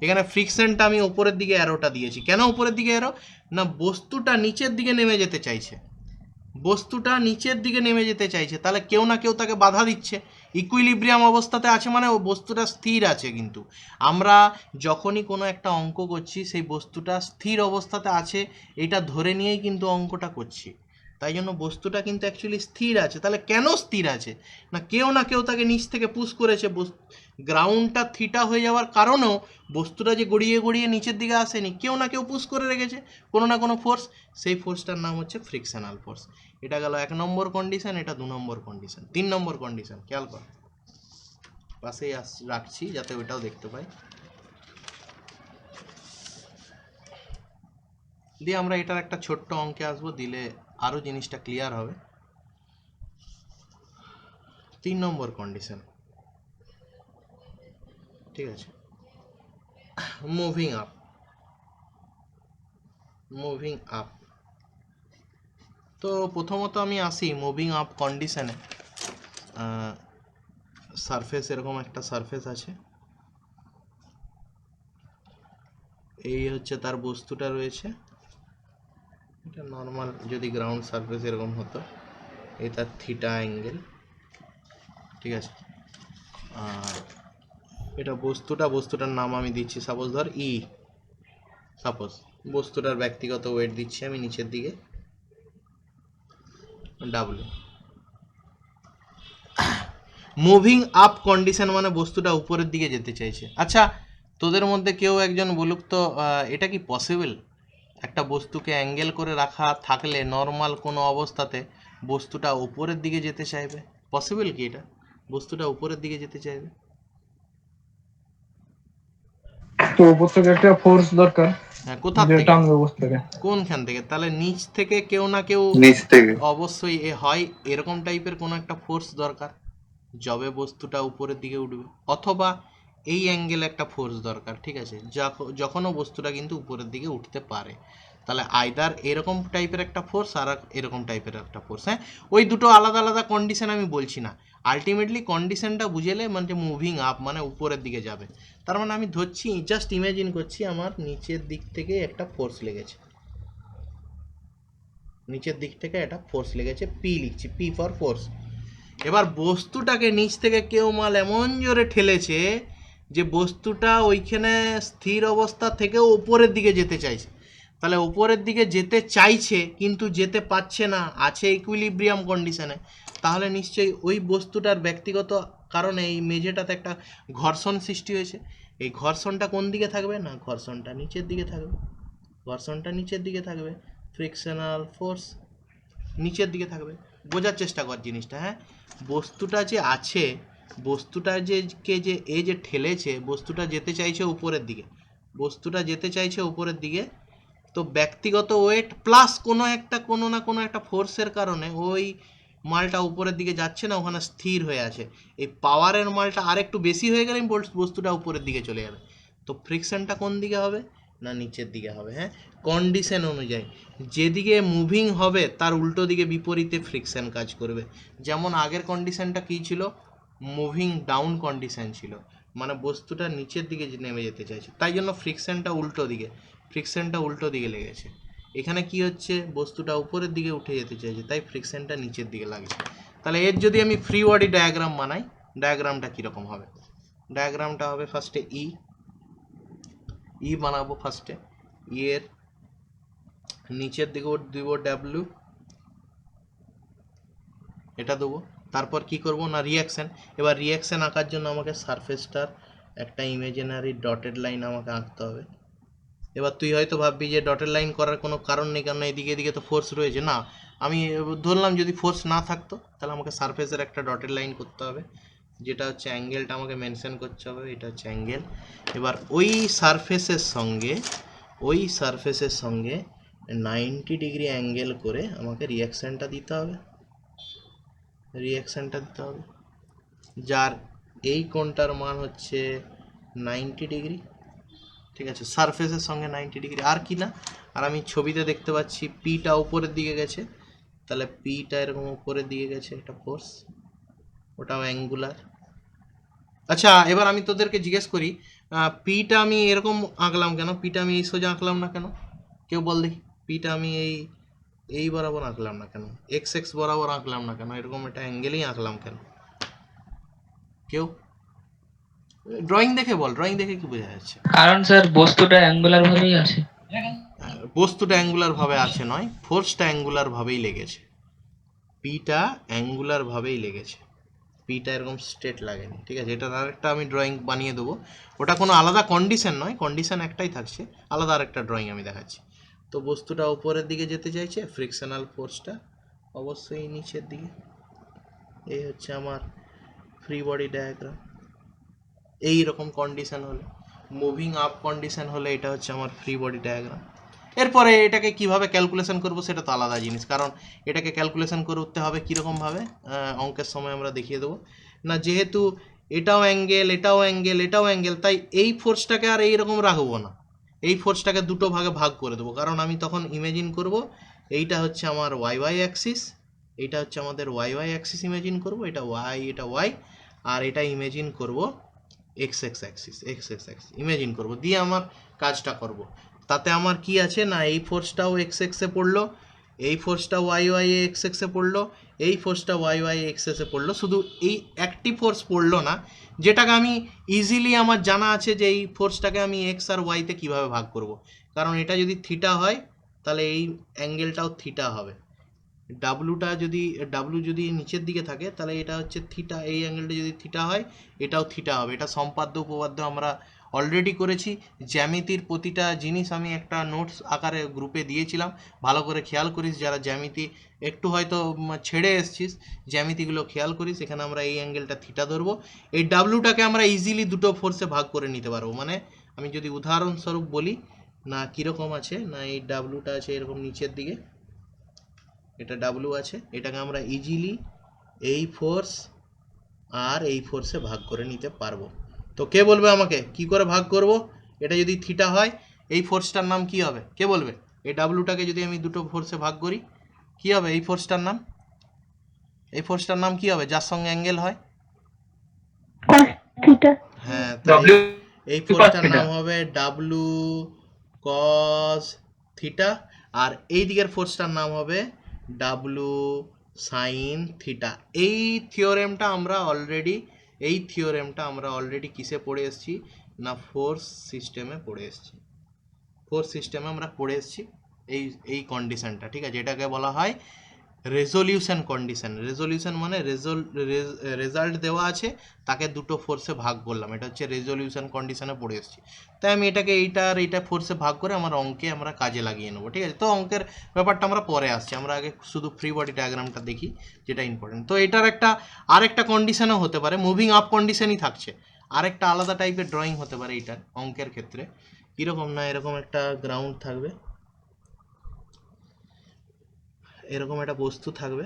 এখানে ফ্রিকশনটা আমি উপরের দিকে অ্যারোটা দিয়েছি। কেন উপরের দিকে অ্যারো না, বস্তুটা নিচের দিকে নেমে যেতে চাইছে, তাহলে কেউ না কেউ তাকে বাধা দিচ্ছে। ইকুইলিব্রিয়াম অবস্থাতে আছে মানে ও বস্তুটা স্থির আছে, কিন্তু আমরা যখনই কোনো একটা অঙ্ক করছি সেই বস্তুটা স্থির অবস্থাতে আছে এটা ধরে নিয়েই কিন্তু অঙ্কটা করছি, তাই জন্য বস্তুটা কিন্তু অ্যাকচুয়ালি স্থির আছে। তাহলে কেন স্থির আছে না কেউ তাকে নিচ থেকে পুশ করেছে, গ্রাউন্ডটা থিটা হয়ে যাওয়ার কারণেও বস্তুটা যে গড়িয়ে গড়িয়ে নিচের দিকে আসেনি, কেউ না কেউ পুশ করে রেখেছে, কোনো না কোনো ফোর্স, সেই ফোর্সটার নাম হচ্ছে ফ্রিকশনাল ফোর্স। এটা গেল 1 নম্বর কন্ডিশন, এটা 2 নম্বর কন্ডিশন। 3 নম্বর কন্ডিশন খেয়াল কর, পাশেই রাখছি যাতে ওইটাও দেখতে পাই। দিয়ে আমরা এটার একটা ছোট্ট অঙ্কে আসবো, দিলে আরও জিনিসটা ক্লিয়ার হবে। 3 নম্বর কন্ডিশন, ঠিক আছে, মুভিং আপ। তো প্রথমত আমি আসি মুভিং আপ কন্ডিশনে। সারফেস এরকম একটা সারফেস আছে, এই হচ্ছে তার বস্তুটা রয়েছে, এটা নর্মাল যদি গ্রাউন্ড সারফেস এরকম হতো, এই তার থিটা অ্যাঙ্গেল, ঠিক আছে। আর এটা বস্তুটার নাম আমি দিচ্ছি সাপোজ ধর ই, সাপোজ বস্তুটার ব্যক্তিগত ওয়েট দিচ্ছি আমি নিচের দিকে ডাব্লিউ। মুভিং আপ কন্ডিশন মানে বস্তুটা উপরের দিকে যেতে চাইছে। আচ্ছা, তোদের মধ্যে কেউ একজন বলুক তো এটা কি পসিবল? একটা বস্তুকে অ্যাঙ্গেল করে রাখা থাকলে নর্মাল কোনো অবস্থাতে বস্তুটা উপরের দিকে যেতে চাইবে, পসিবল কি এটা? বস্তুটা উপরের দিকে যেতে চাইবে, তো উপর থেকে একটা ফোর্স দরকার, হ্যাঁ, কোথা যে থেকে? টানবে উপর থেকে। কোনখান থেকে? তাহলে নিচ থেকে কেউ না কেউ নিচ থেকে। অবশ্যই হয় এরকম টাইপের কোনো একটা ফোর্স দরকার, যবে বস্তুটা উপরের দিকে উঠবে, অথবা এই অ্যাঙ্গেল একটা ফোর্স দরকার, ঠিক আছে, যখনও বস্তুটা কিন্তু উপরের দিকে উঠতে পারে। তাহলে আইদার এরকম টাইপের একটা ফোর্স আর এরকম টাইপের একটা ফোর্স। হ্যাঁ, ওই দুটো আলাদা আলাদা কন্ডিশন আমি বলছি না, আলটিমেটলি কন্ডিশনটা বুঝেলে মানে মুভিং আপ মানে উপরের দিকে যাবে। তার মানে আমি ধরছি, জাস্ট ইমাজিন করছি আমার নিচের দিক থেকে একটা ফোর্স লেগেছে, নিচের দিক থেকে একটা ফোর্স লেগেছে, পি লিখছি, পি ফর ফোর্স। এবার বস্তুটাকে নিচ থেকে কেউ মাল এমন জোরে ঠেলেছে যে বস্তুটা ওইখানে স্থির অবস্থা থেকে উপরের দিকে যেতে চাইছে। তাহলে উপরের দিকে যেতে চাইছে কিন্তু যেতে পারছে না, আছে ইকুইলিব্রিয়াম কন্ডিশনে। তাহলে নিশ্চয়ই ওই বস্তুটার ব্যক্তিগত কারণে এই মেঝেটাতে একটা ঘর্ষণ সৃষ্টি হয়েছে। এই ঘর্ষণটা কোন দিকে থাকবে? না, ঘর্ষণটা নিচের দিকে থাকবে, ঘর্ষণটা নিচের দিকে থাকবে, ফ্রিকশনাল ফোর্স নিচের দিকে থাকবে। বোঝার চেষ্টা কর জিনিসটা। হ্যাঁ, বস্তুটা যে আছে, বস্তুটা যে এ যে ঠেলেছে, বস্তুটা যেতে চাইছে উপরের দিকে, বস্তুটা যেতে চাইছে উপরের দিকে, তো ব্যক্তিগত ওয়েট প্লাস কোনো না কোনো একটা ফোর্সের কারণে ওই মালটা উপরের দিকে যাচ্ছে না, ওখানে স্থির হয়ে আছে। এই পাওয়ারের মালটা আর একটু বেশি হয়ে গেলে বস্তুটা উপরের দিকে চলে যাবে। তো ফ্রিকশনটা কোন দিকে হবে? না, নিচের দিকে হবে। হ্যাঁ, কন্ডিশন অনুযায়ী যেদিকে মুভিং হবে তার উল্টো দিকে বিপরীতে ফ্রিকশন কাজ করবে। যেমন আগের কন্ডিশনটা কী ছিল? মুভিং ডাউন কন্ডিশন ছিল, মানে বস্তুটা নিচের দিকে নেমে যেতে চাইছে, তাই জন্য ফ্রিকশনটা উল্টো দিকে লেগেছে। এখানে কি হচ্ছে? বস্তুটা উপরের দিকে উঠে যেতে চাইছে, তাই ফ্রিকশনটা নিচের দিকে লাগছে। তাহলে এর যদি আমি ফ্রি বডি ডায়াগ্রাম বানাই, ডায়াগ্রামটা কীরকম হবে? ডায়াগ্রামটা হবে ফার্স্টে ই বানাবো, ফার্স্টে এর নিচের দিকে দিব ডাব্লিউ, এটা দেবো। তারপর কি করব না, রিয়াকশান। এবার রিয়াকশান আঁকার জন্য আমাকে সারফেসটার একটা ইমেজিনারি ডটেড লাইন আমাকে আঁকতে হবে। এবার তুই হয়তো ভাববি যে ডটেড লাইন করার কোনো কারণ নেই, কারণ এদিকে তো ফোর্স রয়েছে। না, আমি ধরলাম যদি ফোর্স না থাকতো তাহলে আমাকে সারফেসের একটা ডটেড লাইন করতে হবে, যেটা হচ্ছে অ্যাঙ্গেলটা আমাকে মেনশন করতে হবে, এটা হচ্ছে অ্যাঙ্গেল। এবার ওই সারফেসের সঙ্গে 90 ডিগ্রি অ্যাঙ্গেল করে আমাকে রিয়াকশানটা দিতে হবে, যার এই কোণটার মান হচ্ছে 90 ডিগ্রি, ঠিক আছে, সারফেসের সঙ্গে 90 ডিগ্রি। আর কি না, আর আমি ছবিতে দেখতে পাচ্ছি পিটা উপরের দিকে গেছে, তাহলে পিটা এরকম উপরের দিকে গেছে, একটা ফোর্স, ওটাও অ্যাঙ্গুলার। আচ্ছা, এবার আমি তোদেরকে জিজ্ঞেস করি, পিটা আমি এরকম আঁকলাম কেন? পিটা আমি এই সোজা আঁকলাম না কেন? কেউ বল দেখি, পিটা আমি এই বরাবর আঁকলাম না কেন? এক্স বরাবর আঁকলাম না কেন? এরকম একটা অ্যাঙ্গেলেই আঁকলাম কেন? কেউ ড্রয়িং দেখে বল, ড্রয়িং দেখে কি বোঝা যাচ্ছে? কারণ স্যার বস্তুটা অ্যাঙ্গুলার ভাবেই আছে। বস্তুটা অ্যাঙ্গুলার ভাবে আছে নয়, ফোর্সটা অ্যাঙ্গুলার ভাবেই লেগেছে, পিটা অ্যাঙ্গুলার ভাবেই লেগেছে, পিটা এরকম স্ট্রেট লাগেনি, ঠিক আছে। এটার আরেকটা আমি ড্রয়িং বানিয়ে দেবো, ওটা কোনো আলাদা কন্ডিশন নয়, কন্ডিশন একটাই থাকছে, আলাদা আরেকটা ড্রয়িং আমি দেখাচ্ছি। তো বস্তুটা উপরের দিকে যেতে চাইছে, ফ্রিকশনাল ফোর্সটা অবশ্যই নিচের দিকে। এই হচ্ছে আমার ফ্রি বডি ডায়াগ্রাম। এই রকম কন্ডিশন হলে, মুভিং আপ কন্ডিশন হলে এটা হচ্ছে আমার ফ্রি বডি ডায়াগ্রাম। এরপরে এটাকে কিভাবে ক্যালকুলেশন করব সেটা তো আলাদা জিনিস, কারণ এটাকে ক্যালকুলেশন করতে হবে কীরকমভাবে, অঙ্কের সময় আমরা দেখিয়ে দেবো না। যেহেতু এটাও অ্যাঙ্গেল, তাই এই ফোর্সটাকে আর এইরকম রাখবো না, এই ফোর্সটাকে দুটো ভাগে ভাগ করে দেবো, কারণ আমি তখন ইমেজিন করব এইটা হচ্ছে আমার ওয়াই অ্যাক্সিস, এইটা হচ্ছে আমাদের ওয়াই অ্যাক্সিস ইমেজিন করব, এটা ওয়াই, আর এটা ইমেজিন করব x x Axis, x x Axis imagine করব, দিয়ে আমার কাজটা করব। তাতে আমার কি আছে না, এই ফোর্সটাও এক্স এক্সে পড়লো, এই ফোর্সটা ওয়াই ওয়াই এক্স এক্সে পড়লো, এই ফোর্সটা ওয়াই ওয়াই এক্স এক্সে পড়লো। শুধু এই একটি ফোর্স পড়লো না, যেটাকে আমি ইজিলি আমার জানা আছে যে এই ফোর্সটাকে আমি এক্স আর ওয়াইতে কীভাবে ভাগ করব। কারণ এটা যদি থিটা হয় তাহলে এই অ্যাঙ্গেলটাও থিটা হবে। ডাব্লু যদি নিচের দিকে থাকে তাহলে এটা হচ্ছে থিটা, এই অ্যাঙ্গেলটা যদি থিটা হয় এটাও থিটা হবে। এটা সম্পাদ্য উপপাদ্য আমরা অলরেডি করেছি। জ্যামিতির প্রতিটা জিনিস আমি একটা নোটস আকারে গ্রুপে দিয়েছিলাম, ভালো করে খেয়াল করিস। যারা জ্যামিতি একটু হয়তো ছেড়ে এসছিস, জ্যামিতিগুলো খেয়াল করিস। এখানে আমরা এই অ্যাঙ্গেলটা থিটা ধরবো, এই ডাব্লুটাকে আমরা ইজিলি দুটো ফোর্সে ভাগ করে নিতে পারবো। মানে আমি যদি উদাহরণস্বরূপ বলি না, কীরকম আছে না, এই ডাব্লুটা আছে এরকম নিচের দিকে, এটা ডাব্লু আছে, এটাকে আমরা ইজিলি এই ফোর্স আর এই ফোর্সে ভাগ করে নিতে পারবো। তো কে বলবে আমাকে কি করে ভাগ করব? এটা যদি থিটা হয় এই ফোর্সটার নাম কি হবে? কে বলবে? এই ডাব্লুটাকে যদি আমি দুটো ফোর্সে ভাগ করি কি হবে? এই ফোর্সটার নাম, এই ফোর্সটার নাম কি হবে যার সঙ্গে অ্যাঙ্গেল হয়? হ্যাঁ, তাই এই ফোর্সটার নাম হবে ডাব্লু কস থিটা, আর এই দিকের ফোর্সটার নাম হবে ডাব্লু সাইন থিটা। এই থিওরেমটা আমরা অলরেডি কিসে পড়ে এসেছি না, ফোর্স সিস্টেমে পড়ে এসেছি। ফোর্স সিস্টেমে আমরা পড়ে এসেছি এই কন্ডিশনটা, ঠিক আছে? এটাকে বলা হয় রেজলিউশন কন্ডিশন। রেজলিউশন মানে রেজাল্ট দেওয়া আছে, তাকে দুটো ফোর্সে ভাগ করলাম, এটা হচ্ছে রেজলিউশন কন্ডিশনে পড়ে এসেছি। তাই আমি এটাকে এইটা ফোর্সে ভাগ করে আমার অঙ্কে আমরা কাজে লাগিয়ে নেবো, ঠিক আছে? তো অঙ্কের ব্যাপারটা আমরা পরে আসছি, আমরা আগে শুধু ফ্রি বডি ডায়াগ্রামটা দেখি, যেটা ইম্পর্টেন্ট। তো এটার আরেকটা কন্ডিশনও হতে পারে, মুভিং আপ কন্ডিশনই থাকছে, আরেকটা আলাদা টাইপের ড্রয়িং হতে পারে এইটার অঙ্কের ক্ষেত্রে। কীরকম না, এরকম একটা গ্রাউন্ড থাকবে, এরকম একটা বস্তু থাকবে,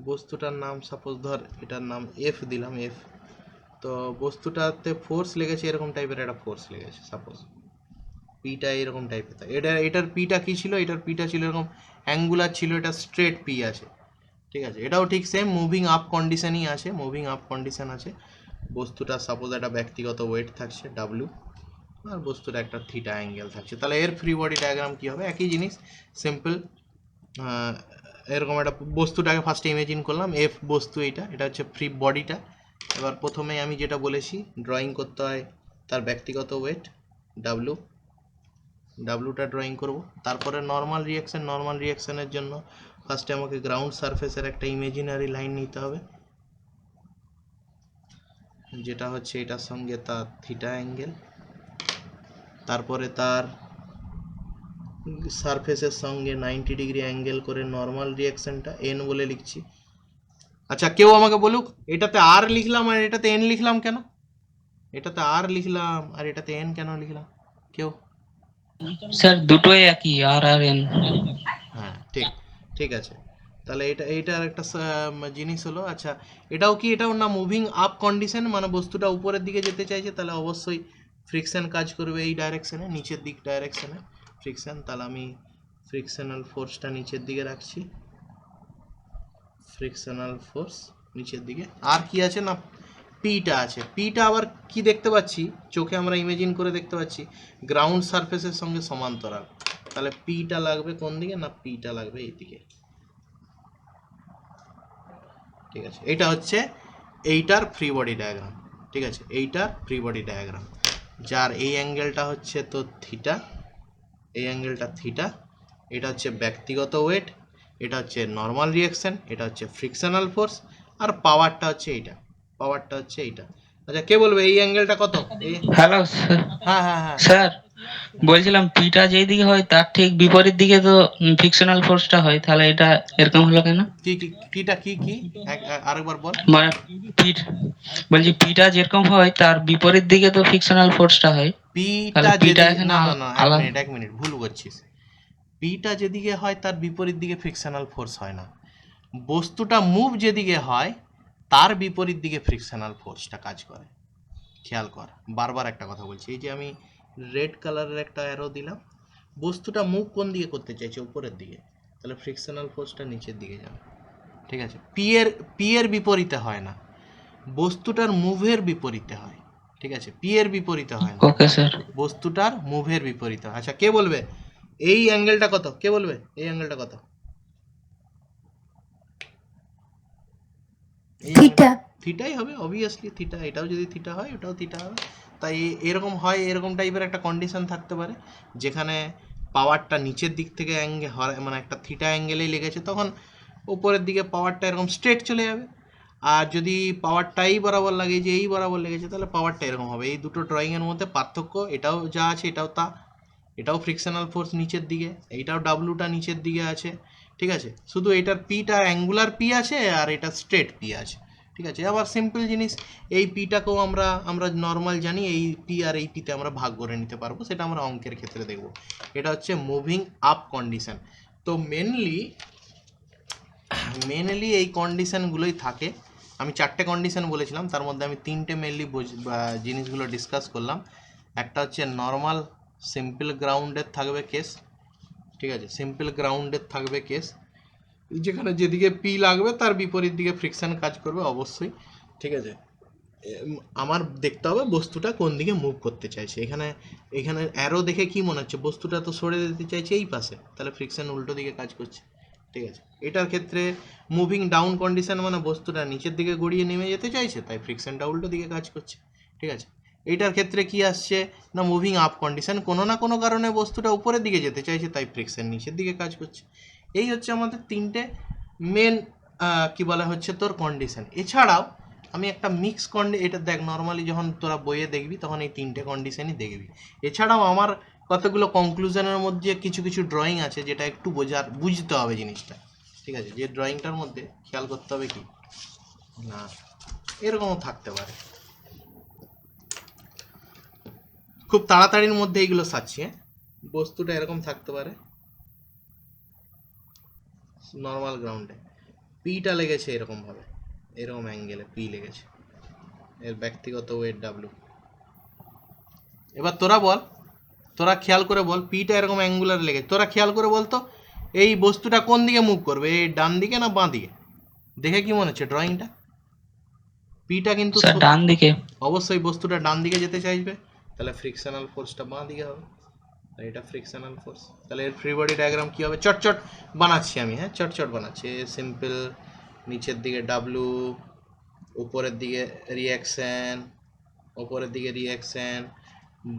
বস্তুটার নাম সাপোজ ধর এটার নাম এফ দিলাম, এফ। তো বস্তুটাতে ফোর্স লেগেছে, এরকম টাইপের একটা ফোর্স লেগেছে, সাপোজ পিটা এরকম টাইপের। এটার পিটা কি ছিল? এটার পিটা ছিল এরকম অ্যাঙ্গুলার ছিল, এটা স্ট্রেট পি আছে, ঠিক আছে? এটাও ঠিক সেম মুভিং আপ কন্ডিশনই আছে, মুভিং আপ কন্ডিশন আছে। বস্তুটা সাপোজ একটা ব্যক্তিগত ওয়েট থাকছে ডাব্লু, আর বস্তুর একটা থিটা অ্যাঙ্গেল থাকছে। তাহলে এর ফ্রি বডি ডায়াগ্রাম কী হবে? একই জিনিস, সিম্পল। এরকম একটা বস্তুটাকে ফার্স্টে ইমেজিন করলাম, এফ বস্তু, এটা হচ্ছে ফ্রি বডিটা। এবার প্রথমে আমি যেটা বলেছি ড্রয়িং করতে হয় তার ব্যক্তিগত ওয়েট ডাব্লুটা ড্রয়িং করব। তারপরে নর্মাল রিয়াকশানের জন্য ফার্স্টে আমাকে গ্রাউন্ড সারফেসের একটা ইমেজিনারি লাইন নিতে হবে, যেটা হচ্ছে এটার সঙ্গে তার থিটা অ্যাঙ্গেল। তারপরে তার সারফেসের সঙ্গে 90 ডিগ্রি অ্যাঙ্গেল করে নর্মাল রিয়াকশনটা এন বলে লিখছি। আচ্ছা, কেউ আমাকে বলুক, এটাতে আর লিখলাম আর এটাতে এন লিখলাম কেন? এটাতে আর লিখলাম আর এটাতে এন কেন লিখলাম? কেউ? স্যার দুটোই একই, আর আর এন। হ্যাঁ, ঠিক আছে। তাহলে এইটার একটা জিনিস হলো। আচ্ছা, এটাও না মুভিং আপ কন্ডিশন, মানে বস্তুটা উপরের দিকে যেতে চাইছে, তাহলে অবশ্যই ফ্রিকশন কাজ করবে এই ডাইরেকশনে, নিচের দিক ডাইরেকশনে ফ্রিকশন। তাহলে আমি ফ্রিকশনাল ফোর্সটা নিচের দিকে রাখছি, ফ্রিকশনাল ফোর্স নিচের দিকে। আর কি আছে না, পিটা আছে। পিটা আবার কি দেখতে পাচ্ছি চোখে, আমরা ইমেজিন করে দেখতে পাচ্ছি গ্রাউন্ড সারফেসের সঙ্গে সমান্তরাল। তাহলে পিটা লাগবে কোন দিকে না, পিটা লাগবে এইদিকে, ঠিক আছে? এটা হচ্ছে এইটার ফ্রি বডি ডায়াগ্রাম, ঠিক আছে? এইটার ফ্রি বডি ডায়াগ্রাম, যার এই অ্যাঙ্গেলটা হচ্ছে তো থিটা, এই অ্যাঙ্গেলটা থিটা, এটা হচ্ছে ব্যক্তিগত ওয়েট, এটা হচ্ছে নর্মাল রিয়াকশন, এটা হচ্ছে ফ্রিকশনাল ফোর্স, আর পাওয়ারটা হচ্ছে এইটা, আচ্ছা, কে বলবে এই অ্যাঙ্গেলটা কত? Hello sir. হ্যাঁ স্যার বলছিলাম পিটা যেই দিকে হয় তার ঠিক বিপরীত দিকে তো ফ্রিকশনাল ফোর্সটা হয়, তাহলে এটা এরকম হলো কেন? কিটা কি আরেকবার বল। মানে পিটা যেরকম হয় তার বিপরীত দিকে তো ফ্রিকশনাল ফোর্সটা হয়, পিটা পিটা যেদিকে, এখানে না এক মিনিট ভুল করছিস। পিটা যেদিকে হয় তার বিপরীত দিকে ফ্রিকশনাল ফোর্স হয় না, বস্তুটা মুভ যেদিকে হয় তার বিপরীত দিকে ফ্রিকশনাল ফোর্সটা কাজ করে। খেয়াল কর, বারবার একটা কথা বলছি, এই যে আমি রেড কালারের একটা অ্যারো দিলাম, বস্তুটা মুভ কোন দিকে করতে চাইছে? উপরের দিকে, তাহলে ফ্রিকশনাল ফোর্সটা নিচের দিকে যাবে, ঠিক আছে? পি এর বিপরীতে হয় না, বস্তুটার মুভের বিপরীতে হয়, ঠিক আছে, পি এর বিপরীতে হয় না, ওকে স্যার। বস্তুটার মুভের বিপরীতে হয়। আচ্ছা কে বলবে এই অ্যাঙ্গেলটা কত, কে বলবে এই অ্যাঙ্গেলটা কত? থিটা। থিটাই হবে অবভিয়াসলি, থিটা, এটাও যদি থিটা হয় ওটাও থিটা হবে। তাই এরকম হয়, এরকম টাইপের একটা কন্ডিশন থাকতে পারে যেখানে পাওয়ারটা নিচের দিক থেকে মানে একটা থিটা অ্যাঙ্গেলেই লেগেছে, তখন উপরের দিকে পাওয়ারটা এরকম স্ট্রেট চলে যাবে। আর যদি পাওয়ারটা এই বরাবর লাগে, যে এই বরাবর লেগেছে, তাহলে পাওয়ারটা এরকম হবে। এই দুটো ড্রয়িংয়ের মধ্যে পার্থক্য, এটাও যা আছে এটাও তা। এটাও ফ্রিকশনাল ফোর্স নিচের দিকে, এইটাও ডাব্লুটা নিচের দিকে আছে, ঠিক আছে, শুধু এটার পিটা অ্যাঙ্গুলার পি আছে আর এটা স্ট্রেট পি আছে, ঠিক আছে। আবার সিম্পল জিনিস, এই পিটাকেও আমরা নর্মাল জানি, এই পি আর এই পিতে আমরা ভাগ করে নিতে পারবো, সেটা আমরা অঙ্কের ক্ষেত্রে দেখব। এটা হচ্ছে মুভিং আপ কন্ডিশন। তো মেনলি এই কন্ডিশনগুলোই থাকে। আমি 4টে কন্ডিশন বলেছিলাম, তার মধ্যে আমি 3টে মেনলি জিনিসগুলো ডিসকাস করলাম। একটা হচ্ছে নর্মাল সিম্পল গ্রাউন্ডের থাকবে কেস, ঠিক আছে, সিম্পল গ্রাউন্ডের থাকবে কেস, যেখানে যেদিকে পি লাগবে তার বিপরীত দিকে ফ্রিকশন কাজ করবে অবশ্যই, ঠিক আছে। আমার দেখতে হবে বস্তুটা কোন দিকে মুভ করতে চাইছে। এখানে অ্যারো দেখে কি মনে হচ্ছে বস্তুটা তো সরে যেতে চাইছে এই পাশে, তাহলে ফ্রিকশন উল্টো দিকে কাজ করছে, ঠিক আছে। এটার ক্ষেত্রে মুভিং ডাউন কন্ডিশন মানে বস্তুটা নিচের দিকে গড়িয়ে নেমে যেতে চাইছে, তাই ফ্রিকশনটা উল্টো দিকে কাজ করছে, ঠিক আছে। এইটার ক্ষেত্রে কি আসছে না মুভিং আপ কন্ডিশন, কোনো না কোনো কারণে বস্তুটা উপরের দিকে যেতে চাইছে, তাই ফ্রিকশন নিচের দিকে কাজ করছে। এই হচ্ছে আমাদের 3টে মেন কি বলা হচ্ছে তোর কন্ডিশন। এছাড়াও আমি একটা মিক্স এটা দেখ, নর্মালি যখন তোরা বইয়ে দেখবি তখন এই 3টে কন্ডিশনই দেখবি। এছাড়াও আমার কতগুলো কনক্লুশনের মধ্যে কিছু কিছু ড্রয়িং আছে যেটা একটু বুঝতে হবে জিনিসটা, ঠিক আছে। যে ড্রয়িংটার মধ্যে খেয়াল করতে হবে কি না, এরকমও থাকতে পারে, খুব তাড়াতাড়ির মধ্যে এইগুলো সাচ্ছি, বস্তুটা এরকম থাকতে পারে নর্মাল গ্রাউন্ডে, পিটা লেগেছে এরকম ভাবে, এরকম অ্যাঙ্গেলে পি লেগেছে, এর ব্যক্তিগত ওয়েট ডাব্লু। এবার তোরা খেয়াল করে বল, পিটা এরকম অ্যাঙ্গুলার লেগেছে, তোরা খেয়াল করে বলতো এই বস্তুটা কোন দিকে মুভ করবে, এই ডান দিকে না বাঁ দিকে? দেখে কি মনে হচ্ছে ড্রয়িংটা? পিটা কিন্তু স্যার ডান দিকে। অবশ্যই বস্তুটা ডান দিকে যেতে চাইবে, তাহলে ফ্রিকশনাল ফোর্সটা বাঁ দিকে হবে, আর এটা ফ্রিকশনাল ফোর্স। তাহলে এর ফ্রি বডি ডায়াগ্রাম কী হবে, চটচট বানাচ্ছি আমি, হ্যাঁ চটচট বানাচ্ছি। সিম্পল নিচের দিকে ডাব্লু, উপরের দিকে রিয়াকশান, উপরের দিকে রিয়াকশান,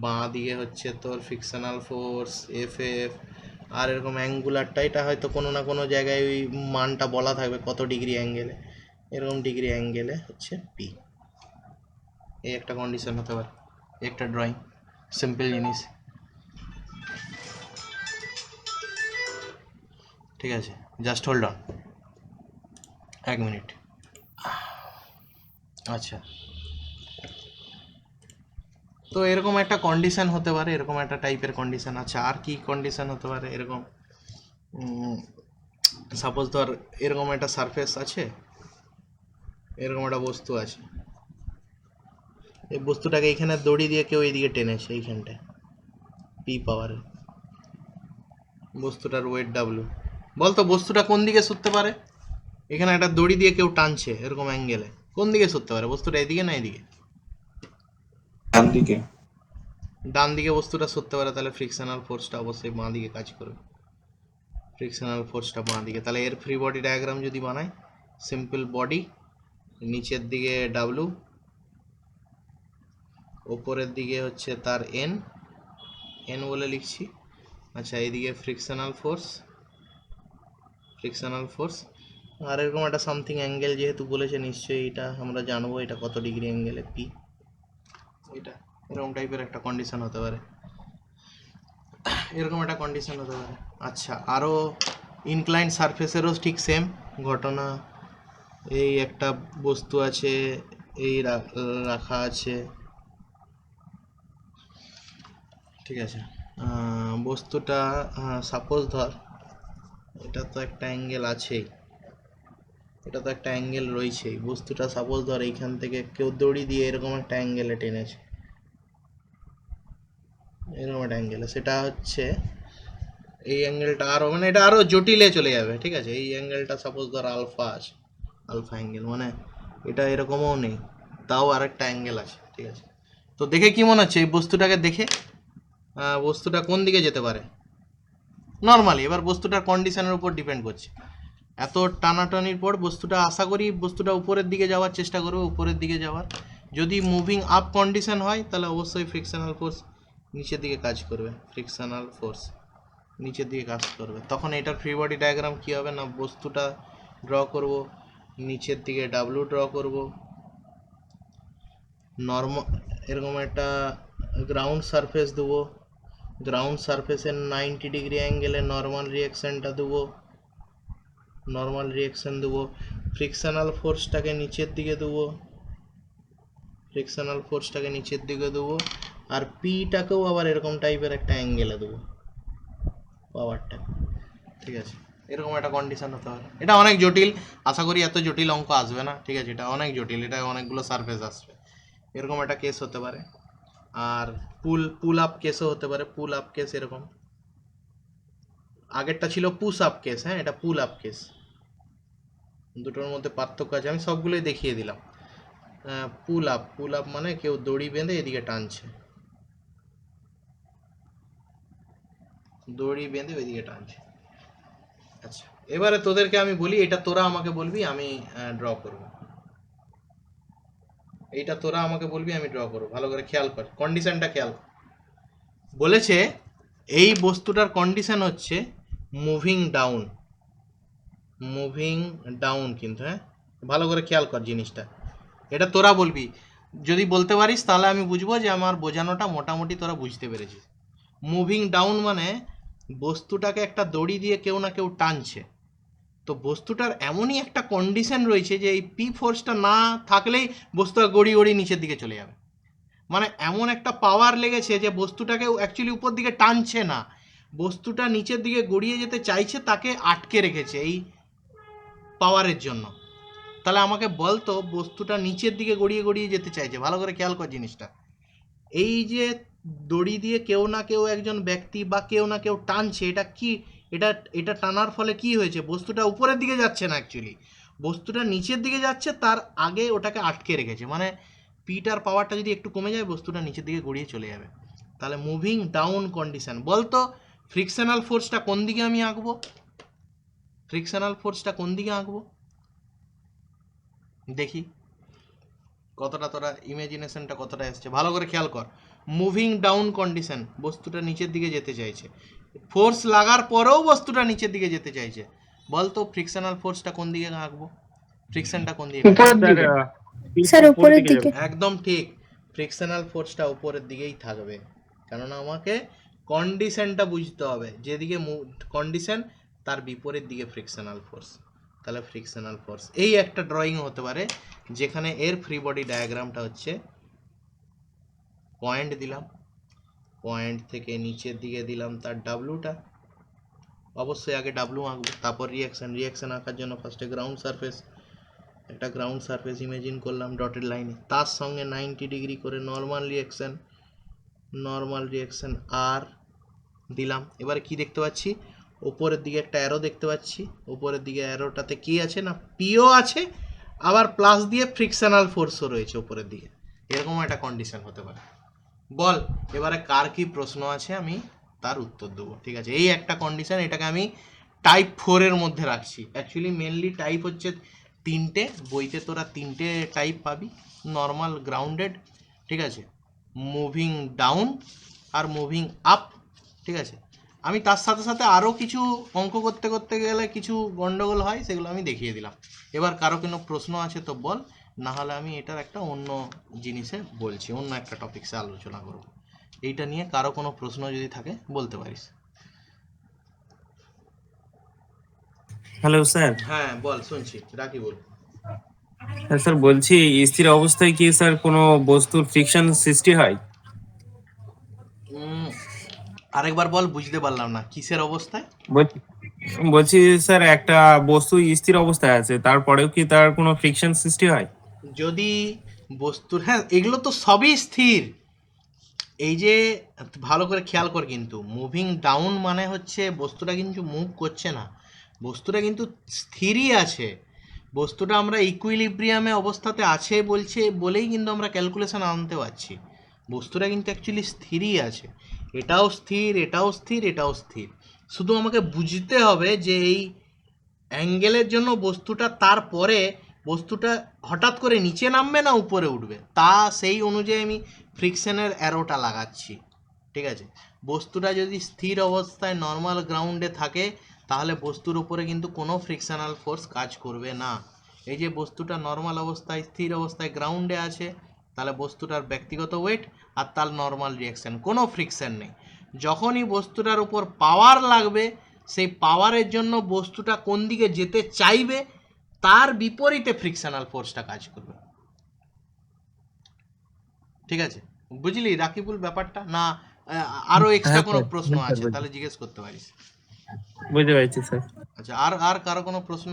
বাঁ দিকে হচ্ছে তোর ফ্রিকশনাল ফোর্স এফ এফ, আর এরকম অ্যাঙ্গুলারটা এটা হয়তো কোনো না কোনো জায়গায় ওই মানটা বলা থাকবে কত ডিগ্রি অ্যাঙ্গেলে, এরকম ডিগ্রি অ্যাঙ্গেলে হচ্ছে পি। এই একটা কন্ডিশন হতে পারে, একটা ড্রয়িং, সিম্পল জিনিস, ঠিক আছে। Just hold on 1 minute. আচ্ছা, তো এরকম একটা কন্ডিশন হতে পারে, এরকম একটা টাইপের কন্ডিশন আছে। আর কি কন্ডিশন হতে পারে এরকম, সাপোজ ধর এরকম একটা সারফেস আছে, এরকম একটা বস্তু আছে, এই বস্তুটাকে এইখানে দড়ি দিয়ে কেউ এইদিকে টেনেছে, এইখানটায় পি পাওয়ারে, বস্তুটার ওয়েট ডাব্লু। বলতো বস্তুটা কোন দিকে সরতে পারে? এখানে একটা দড়ি দিয়ে কেউ টানছে এরকম অ্যাঙ্গেলে, কোন দিকে সরতে পারে বস্তুটা, এদিকে না এদিকে? ডান দিকে। ডান দিকে বস্তুটা সরতে পারে, তাহলে ফ্রিকশনাল ফোর্সটা অবশ্যই বাঁ দিকে কাজ করবে, ফ্রিকশনাল ফোর্সটা বাঁ দিকে। তাহলে এর ফ্রি বডি ডায়াগ্রাম যদি বানাই, সিম্পল বডি, নিচের দিকে ডাব্লু, ওপরের দিকে হচ্ছে তার এন বলে লিখছি। আচ্ছা, এইদিকে ফ্রিকশনাল ফোর্স, আর এরকম একটা সামথিং অ্যাঙ্গেল যেহেতু বলেছে নিশ্চয়ই এটা আমরা জানবো এটা কত ডিগ্রি অ্যাঙ্গেলে পি, এটা এরকম টাইপের একটা কন্ডিশন হতে পারে, এরকম একটা কন্ডিশন হতে পারে। আচ্ছা, আরও ইনক্লাইন্ড সারফেসেরও ঠিক সেম ঘটনা। এই একটা বস্তু আছে, এই রাখা আছে, ঠিক আছে। বস্তুটা সাপোজ ধর এটা তো একটা অ্যাঙ্গেল আছেই, এটা তো একটা অ্যাঙ্গেল রয়েছেই, বস্তুটা সাপোজ ধর এইখান থেকে কেউ দড়ি দিয়ে এরকম একটা অ্যাঙ্গেলে টেনেছে, এরকম একটা অ্যাঙ্গেলে, সেটা হচ্ছে এই অ্যাঙ্গেলটা আরও মানে এটা আরও জটিলে চলে যাবে, ঠিক আছে। এই অ্যাঙ্গেলটা সাপোজ ধর আলফা আছে, আলফা অ্যাঙ্গেল মানে এটা এরকমও নেই, তাও আরেকটা অ্যাঙ্গেল আছে, ঠিক আছে। তো দেখে কি মনে হচ্ছে এই বস্তুটাকে দেখে বস্তুটা কোন দিকে যেতে পারে নর্মালি? এবার বস্তুটার কন্ডিশনের উপর ডিপেন্ড করছে। এত টানাটানির পর বস্তুটা আশা করি বস্তুটা উপরের দিকে যাওয়ার চেষ্টা করবে, উপরের দিকে যাওয়ার। যদি মুভিং আপ কন্ডিশন হয় তাহলে অবশ্যই ফ্রিকশনাল ফোর্স নিচের দিকে কাজ করবে, ফ্রিকশনাল ফোর্স নিচের দিকে কাজ করবে। তখন এটার ফ্রি বডি ডায়াগ্রাম কী হবে না, বস্তুটা ড্র করব, নিচের দিকে ডাব্লু ড্র করব, নর্মাল এরকম একটা গ্রাউন্ড সারফেস দেবো, গ্রাউন্ড সারফেসের 90 ডিগ্রি অ্যাঙ্গেলে নর্মাল রিয়াকশানটা দেবো, নর্মাল রিয়াকশান দেবো, ফ্রিকশনাল ফোর্সটাকে নিচের দিকে দেবো, ফ্রিকশনাল ফোর্সটাকে নিচের দিকে দেবো, আর পিটাকেও আবার এরকম টাইপের একটা অ্যাঙ্গেলে দেবো পাওয়ারটা, ঠিক আছে। এরকম একটা কন্ডিশন হতে পারে। এটা অনেক জটিল, আশা করি এত জটিল অঙ্ক আসবে না, ঠিক আছে। এটা অনেক জটিল, এটা অনেকগুলো সারফেস আসবে, এরকম একটা কেস হতে পারে। আর পুল আপ কেসও হতে পারে, পুল আপ কেস এরকম। আগেরটা ছিল পুশ আপ কেস, হ্যাঁ এটা পুল আপ কেস, দুটোর মধ্যে পার্থক্য আছে, আমি সবগুলোই দেখিয়ে দিলাম। পুল আপ মানে কেউ দড়ি বেঁধে এদিকে টানছে, দড়ি বেঁধে ওইদিকে টানছে। আচ্ছা, এবারে তোদেরকে আমি বলি, এটা তোরা আমাকে বলবি, আমি ড্র করব। এইটা তোরা আমাকে বলবি, আমি ড্র করব। ভালো করে খেয়াল কর, কন্ডিশনটা খেয়াল কর। বলেছে এই বস্তুটার কন্ডিশন হচ্ছে মুভিং ডাউন, মুভিং ডাউন কিন্তু, হ্যাঁ ভালো করে খেয়াল কর জিনিসটা। এটা তোরা বলবি, যদি বলতে পারিস তাহলে আমি বুঝবো যে আমার বোঝানোটা মোটামুটি তোরা বুঝতে পেরেছিস। মুভিং ডাউন মানে বস্তুটাকে একটা দড়ি দিয়ে কেউ না কেউ টানছে। তো বস্তুটার এমনই একটা কন্ডিশন রয়েছে যে এই পি ফোর্সটা না থাকলেই বস্তুটা গড়িয়ে গড়িয়ে নিচের দিকে চলে যাবে। মানে এমন একটা পাওয়ার লেগেছে যে বস্তুটাকে অ্যাকচুয়ালি উপর দিকে টানছে না, বস্তুটা নিচের দিকে গড়িয়ে যেতে চাইছে, তাকে আটকে রেখেছে এই পাওয়ারের জন্য। তাহলে আমাকে বলতো বস্তুটা নিচের দিকে গড়িয়ে গড়িয়ে যেতে চাইছে, ভালো করে খেয়াল কর জিনিসটা। এই যে দড়ি দিয়ে কেউ না কেউ একজন ব্যক্তি বা কেউ না কেউ টানছে, এটা কি, এটা টানার ফলে কি হয়েছে, বস্তুটা উপরের দিকে যাচ্ছে না, অ্যাকচুয়ালি বস্তুটা নিচের দিকে যাচ্ছে, তার আগে ওটাকে আটকে রেখেছে। মানে পিটার পাওয়ারটা যদি একটু কমে যায় বস্তুটা নিচের দিকে গড়িয়ে চলে যাবে। তাহলে মুভিং ডাউন কন্ডিশন। বলতো ফ্রিকশনাল ফোর্সটা কোন দিকে আমি আঁকবো, ফ্রিকশনাল ফোর্সটা কোন দিকে আঁকবো দেখি কতটা তোরা ইমাজিনেশনটা কতটা এসছে। ভালো করে খেয়াল কর, মুভিং ডাউন কন্ডিশন, বস্তুটা নিচের দিকে যেতে চাইছে, ফোর্স লাগার পরেও বস্তুটা নিচের দিকে যেতে চাইছে। বলতো ফ্রিকশনাল ফোর্সটা কোন দিকে আঁকবো, ফ্রিকশনটা কোন দিকে? স্যার উপরের দিকে। একদম ঠিক, ফ্রিকশনাল ফোর্সটা উপরের দিকেই থাকবে, কেননা আমাকে কন্ডিশনটা বুঝতে হবে, যেদিকে কন্ডিশন তার বিপরীত দিকে ফ্রিকশনাল ফোর্স। তাহলে ফ্রিকশনাল ফোর্স এই একটা ড্রয়িং হতে পারে, যেখানে এর ফ্রি বডি ডায়াগ্রামটা হচ্ছে পয়েন্ট দিলাম, পয়েন্ট থেকে নিচের দিকে দিলাম তার ডাব্লুটা, অবশ্যই আগে ডাব্লু আঁকবো, তারপর রিয়াকশান আঁকার জন্য ফার্স্টে গ্রাউন্ড সারফেস, একটা গ্রাউন্ড সারফেস ইমেজিন করলাম ডটেড লাইনে, তার সঙ্গে 90 ডিগ্রি করে নর্মাল রিয়াকশান আর দিলাম। এবারে কি দেখতে পাচ্ছি, ওপরের দিকে একটা অ্যারো দেখতে পাচ্ছি, ওপরের দিকে অ্যারোটাতে কি আছে না পিও আছে, আবার প্লাস দিয়ে ফ্রিকশনাল ফোর্সও রয়েছে উপরের দিকে, এরকম একটা কন্ডিশন হতে পারে। বল এবারে কার কি প্রশ্ন আছে, আমি তার উত্তর দেবো, ঠিক আছে। এই একটা কন্ডিশন, এটাকে আমি টাইপ 4 এর মধ্যে রাখছি। অ্যাকচুয়ালি মেনলি টাইপ হচ্ছে তিনটে, বইতে তোরা তিনটে টাইপ পাবি, নর্মাল, গ্রাউন্ডেড, ঠিক আছে, moving down are moving up, ঠিক আছে। আমি তার সাথে সাথে আরও কিছু অঙ্ক করতে করতে গেলে কিছু গন্ডগোল হয়, সেগুলো আমি দেখিয়ে দিলাম। এবার কারো কোনো প্রশ্ন আছে তো বল, না হলে আমি এটার একটা অন্য জিনিসে বলছি, অন্য একটা টপিকসে আলোচনা করব। এইটা নিয়ে কারো কোনো প্রশ্ন যদি থাকে বলতে পারিস। Hello sir. হ্যাঁ বল, শুনছি, রাখি বল। হ্যাঁ স্যার, বলছি স্থির অবস্থায় কি স্যার কোনো বস্তুর ফ্রিকশন সৃষ্টি হয়? আরেকবার বল, বুঝতে পারলাম না, কিসের অবস্থায়? বলছি স্যার, একটা বস্তু স্থির অবস্থায় আছে, তারপরেও কি তার কোনো ফ্রিকশন সৃষ্টি হয়? যদি বস্তুর, হ্যাঁ এগুলো তো সবই স্থির। এই যে ভালো করে খেয়াল কর, কিন্তু মুভিং ডাউন মানে হচ্ছে বস্তুটা কিন্তু মুভ করছে না, বস্তুটা কিন্তু স্থিরই আছে। বস্তুটা আমরা ইকুইলিব্রিয়ামে অবস্থাতে আছে বলছে বলেই কিন্তু আমরা ক্যালকুলেশন আনতে পারছি। বস্তুটা কিন্তু অ্যাকচুয়ালি স্থিরই আছে, এটাও স্থির, এটাও স্থির, এটাও স্থির। শুধু আমাকে বুঝতে হবে যে এই অ্যাঙ্গেলের জন্য বস্তুটা তারপরে বস্তুটা হঠাৎ করে নিচে নামবে না উপরে উঠবে, তা সেই অনুযায়ী আমি ফ্রিকশনের অ্যারোটা লাগাচ্ছি। ঠিক আছে, বস্তুটা যদি স্থির অবস্থায় নর্মাল গ্রাউন্ডে থাকে তাহলে বস্তুর উপরে কিন্তু কোনো ফ্রিকশনাল ফোর্স কাজ করবে না। এই যে বস্তুটা নর্মাল অবস্থায় স্থির অবস্থায় গ্রাউন্ডে আছে, তাহলে বস্তুটার ব্যক্তিগত ওয়েট আর তার নর্মাল রিয়াকশান, কোনো ফ্রিকশন নেই। যখনই বস্তুটার উপর পাওয়ার লাগবে, সেই পাওয়ারের জন্য বস্তুটা কোন দিকে যেতে চাইবে তার বিপরীতে ফ্রিকশনাল ফোর্সটা কাজ করবে। ঠিক আছে, বুঝলি রাকিবুল ব্যাপারটা? না আরো এক্সট্রা কোনো প্রশ্ন আছে তাহলে জিজ্ঞেস করতে পারিস। বুঝতে পারছি স্যার। আচ্ছা, আর আর কারো কোনো প্রশ্ন?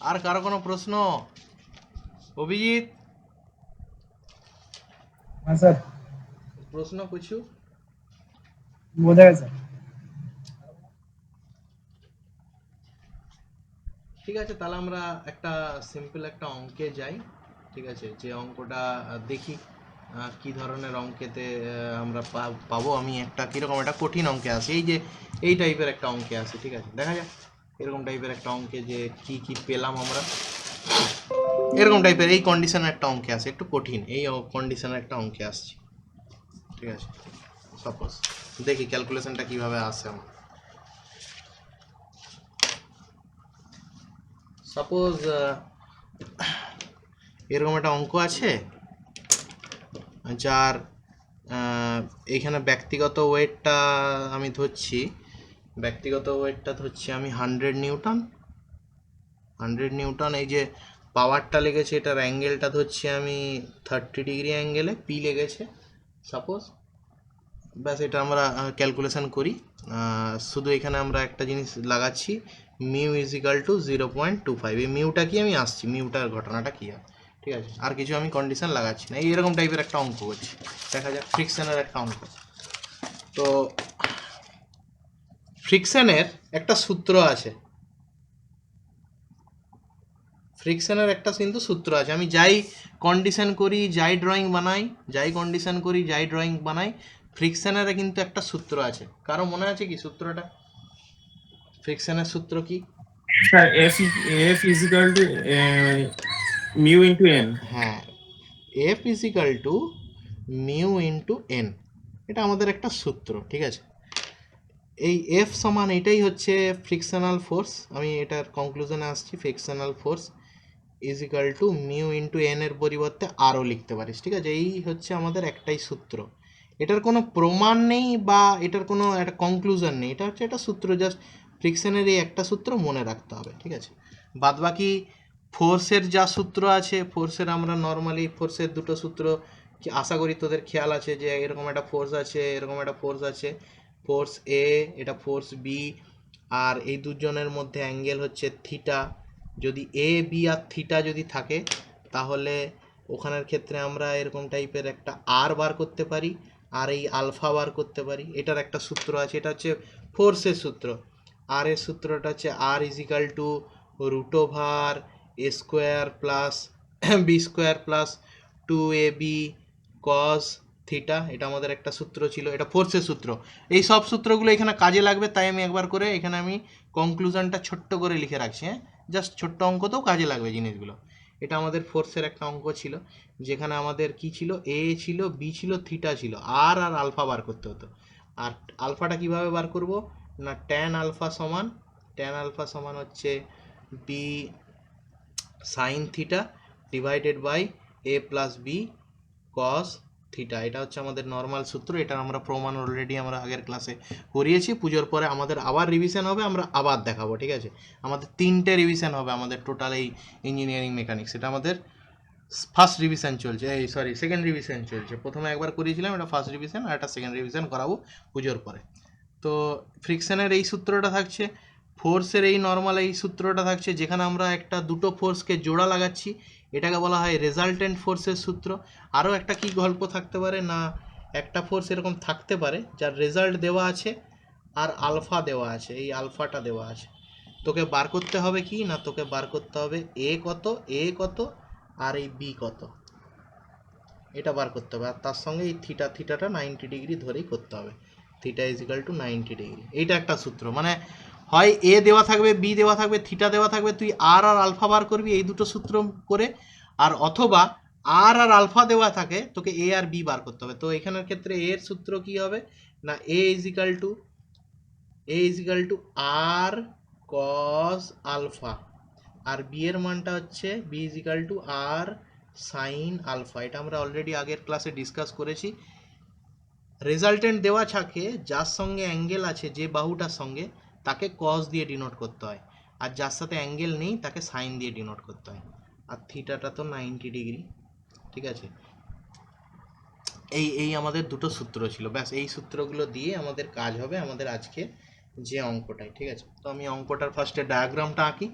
আর কারো কোনো প্রশ্ন? অভিজিৎ, हाँ सर, প্রশ্ন কিছু? বোঝা গেছে। ঠিক আছে, তাহলে আমরা একটা সিম্পল একটা অঙ্কে যাই। ঠিক আছে, যে অঙ্কটা দেখি কি ধরনের অঙ্কেতে আমরা পাবো। আমি একটা কীরকম একটা কঠিন অঙ্কে আসি, এই যে এই টাইপের একটা অঙ্কে আসি। ঠিক আছে, দেখা যাক এরকম টাইপের একটা অঙ্কে যে কি কি পেলাম আমরা। এরকম টাইপের এই কন্ডিশনের একটা অঙ্কে আসে, একটু কঠিন এই কন্ডিশনের একটা অঙ্কে আসছি। ঠিক আছে, সাপোজ দেখি ক্যালকুলেশনটা কিভাবে আসে আমার। সাপোজ এরকম একটা অঙ্ক আছে যার এইখানে ব্যক্তিগত ওয়েটটা আমি ধরছি, ব্যক্তিগত ওয়েটটা ধরছি আমি 100 নিউটন। 100 নিউটন। এই যে পাওয়ারটা লেগেছে এটার অ্যাঙ্গেলটা ধরছি আমি 30 ডিগ্রি অ্যাঙ্গেলে, পি লেগেছে সাপোজ। ব্যাস, এটা আমরা ক্যালকুলেশন করি। শুধু এখানে আমরা একটা জিনিস লাগাচ্ছি, মিউ ইজ ইকাল টু 0.25। এই মিউটা কি আমি আসছি, মিউটার ঘটনাটা কী হয়। ঠিক আছে, আর কিছু আমি কন্ডিশন লাগাচ্ছি না। এই এরকম টাইপের একটা অঙ্ক করছি, দেখা যাক ফ্রিকশনের একটা অঙ্ক। তো ফ্রিকশনের একটা সূত্র আছে, ফ্রিকশনের একটা কিন্তু সূত্র আছে। আমি যাই কন্ডিশন করি, যাই ড্রয়িং বানাই, যাই কন্ডিশন করি, যাই ড্রয়িং বানাই, ফ্রিকশনের কিন্তু একটা সূত্র আছে। কারো মনে আছে কি সূত্রটা? ফ্রিকশনের সূত্র কি? Sir F is equal to mu into N. হ্যাঁ, F is equal to mu into N, এটা আমাদের একটা সূত্র। ঠিক আছে, এই এফ সমান এটাই হচ্ছে ফ্রিকশনাল ফোর্স। আমি এটার কনক্লুশনে আসছি, frictional force is equal to mu into N এর পরিবর্তে আরও লিখতে পারিস। ঠিক আছে, এই হচ্ছে আমাদের একটাই সূত্র। এটার কোনো প্রমাণ নেই বা এটার কোনো একটা কনক্লুশন নেই, এটা হচ্ছে একটা সূত্র। জাস্ট ফ্রিকশনের এই একটা সূত্র মনে রাখতে হবে। ঠিক আছে, বাদবাকি ফোর্সের যা সূত্র আছে, ফোর্সের আমরা নর্মালি ফোর্সের দুটো সূত্র আশা করি তোদের খেয়াল আছে, যে এরকম একটা ফোর্স আছে, এরকম একটা ফোর্স আছে, ফোর্স এ, এটা ফোর্স বি, আর এই দুজনের মধ্যে অ্যাঙ্গেল হচ্ছে থিটা। যদি এ বি আর থিটা যদি থাকে তাহলে ওখানের ক্ষেত্রে আমরা এরকম টাইপের একটা আর বার করতে পারি, আর এই আলফা বার করতে পারি। এটার একটা সূত্র আছে, এটা হচ্ছে ফোর্সের সূত্র। আর এর সূত্রটা হচ্ছে R is equal to root over A square plus B square plus 2ab cos theta. এটা আমাদের একটা সূত্র ছিল, এটা ফোর্সের সূত্র। এই সব সূত্রগুলো এখানে কাজে লাগবে, তাই আমি একবার করে এখানে আমি কনক্লুশনটা ছোট্ট করে লিখে রাখছি। হ্যাঁ, জাস্ট ছোট্ট অঙ্কতেও কাজে লাগবে জিনিসগুলো। এটা আমাদের ফোর্সের একটা অঙ্ক ছিল, যেখানে আমাদের কি ছিল, এ ছিল, বি ছিল, থিটা ছিল, আর আর আলফা বার করতে হতো। আর আলফাটা কিভাবে বার করব না, ট্যান আলফা সমান হচ্ছে B sine theta divided by A plus B cos theta. এটা হচ্ছে আমাদের নর্মাল সূত্র। এটা আমরা প্রমাণ অলরেডি আমরা আগের ক্লাসে করিয়েছি। পুজোর পরে আমাদের আবার রিভিশন হবে, আমরা আবার দেখাবো। ঠিক আছে, আমাদের 3টে রিভিশন হবে আমাদের টোটাল এই ইঞ্জিনিয়ারিং মেকানিক্স। এটা আমাদের ফার্স্ট রিভিশন চলছে, এই সরি সেকেন্ড রিভিশন চলছে। প্রথমে একবার করিয়েছিলাম, এটা ফার্স্ট রিভিশন, আর এটা সেকেন্ড রিভিশন করাবো পুজোর পরে। তো ফ্রিকশনের এই সূত্রটা থাকছে, ফোর্সের এই নর্মাল এই সূত্রটা থাকছে, যেখানে আমরা একটা দুটো ফোর্সকে জোড়া লাগাচ্ছি। এটাকে বলা হয় রেজাল্টেন্ট ফোর্সের সূত্র। আরও একটা কি গল্প থাকতে পারে না, একটা ফোর্স এরকম থাকতে পারে যার রেজাল্ট দেওয়া আছে আর আলফা দেওয়া আছে, এই আলফাটা দেওয়া আছে, তোকে বার করতে হবে কি না, তোকে বার করতে হবে এ কত আর এই বি কত, এটা বার করতে হবে। আর তার সঙ্গে এই থিটাটা 90 ডিগ্রি ধরেই করতে হবে, theta is equal two 90 degree. এইটা একটা সূত্র, মানে হয় এ দেওয়া থাকবে, বি দেওয়া থাকবে, থিটা দেওয়া থাকবে, তুই আর আলফা বার করবি এই দুটো সূত্র করে, আর অথবা আর আলফা দেওয়া থাকে, তোকে এ আর বি বার করতে হবে। তো এখানের ক্ষেত্রে এর সূত্র কি হবে না, A is equal to R cos alpha, আর বি এর মানটা হচ্ছে B is equal to R sine alpha. এটা আমরা অলরেডি আগের ক্লাসে ডিসকাস করেছি। রেজাল্টেন্ট দেওয়া থাকে যার সঙ্গে অ্যাঙ্গেল আছে, যে বাহুটার সঙ্গে, তাকে কস দিয়ে ডিনোট করতে হয়, আর যার সাথে অ্যাঙ্গেল নেই তাকে সাইন দিয়ে ডিনোট করতে হয়। আর থিটাটা তো 90 ডিগ্রি, ঠিক আছে। এই আমাদের দুটো সূত্র ছিল, ব্যাস এই সূত্রগুলো দিয়ে আমাদের কাজ হবে আমাদের আজকে যে অঙ্কটাই, ঠিক আছে। তো আমি অঙ্কটার ফার্স্টে ডায়াগ্রামটা আঁকি,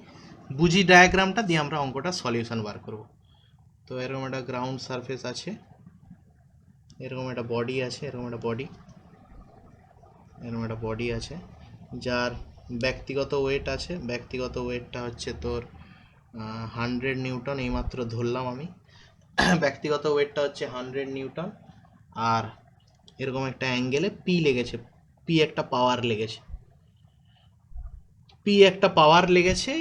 বুঝি ডায়াগ্রামটা দিয়ে আমরা অঙ্কটার সলিউশন বার করব। তো এরকম একটা গ্রাউন্ড সারফেস আছে, এরকম একটা বডি আছে, এরকম একটা বডি আছে যার ব্যক্তিগত ওয়েট আছে, ব্যক্তিগত ওয়েটটা হচ্ছে তোর 100 নিউটন, এইমাত্র ধরলাম আমি। ব্যক্তিগত ওয়েটটা হচ্ছে 100 নিউটন, আর এরকম একটা অ্যাঙ্গেলে পি লেগেছে, পি একটা পাওয়ার লেগেছে।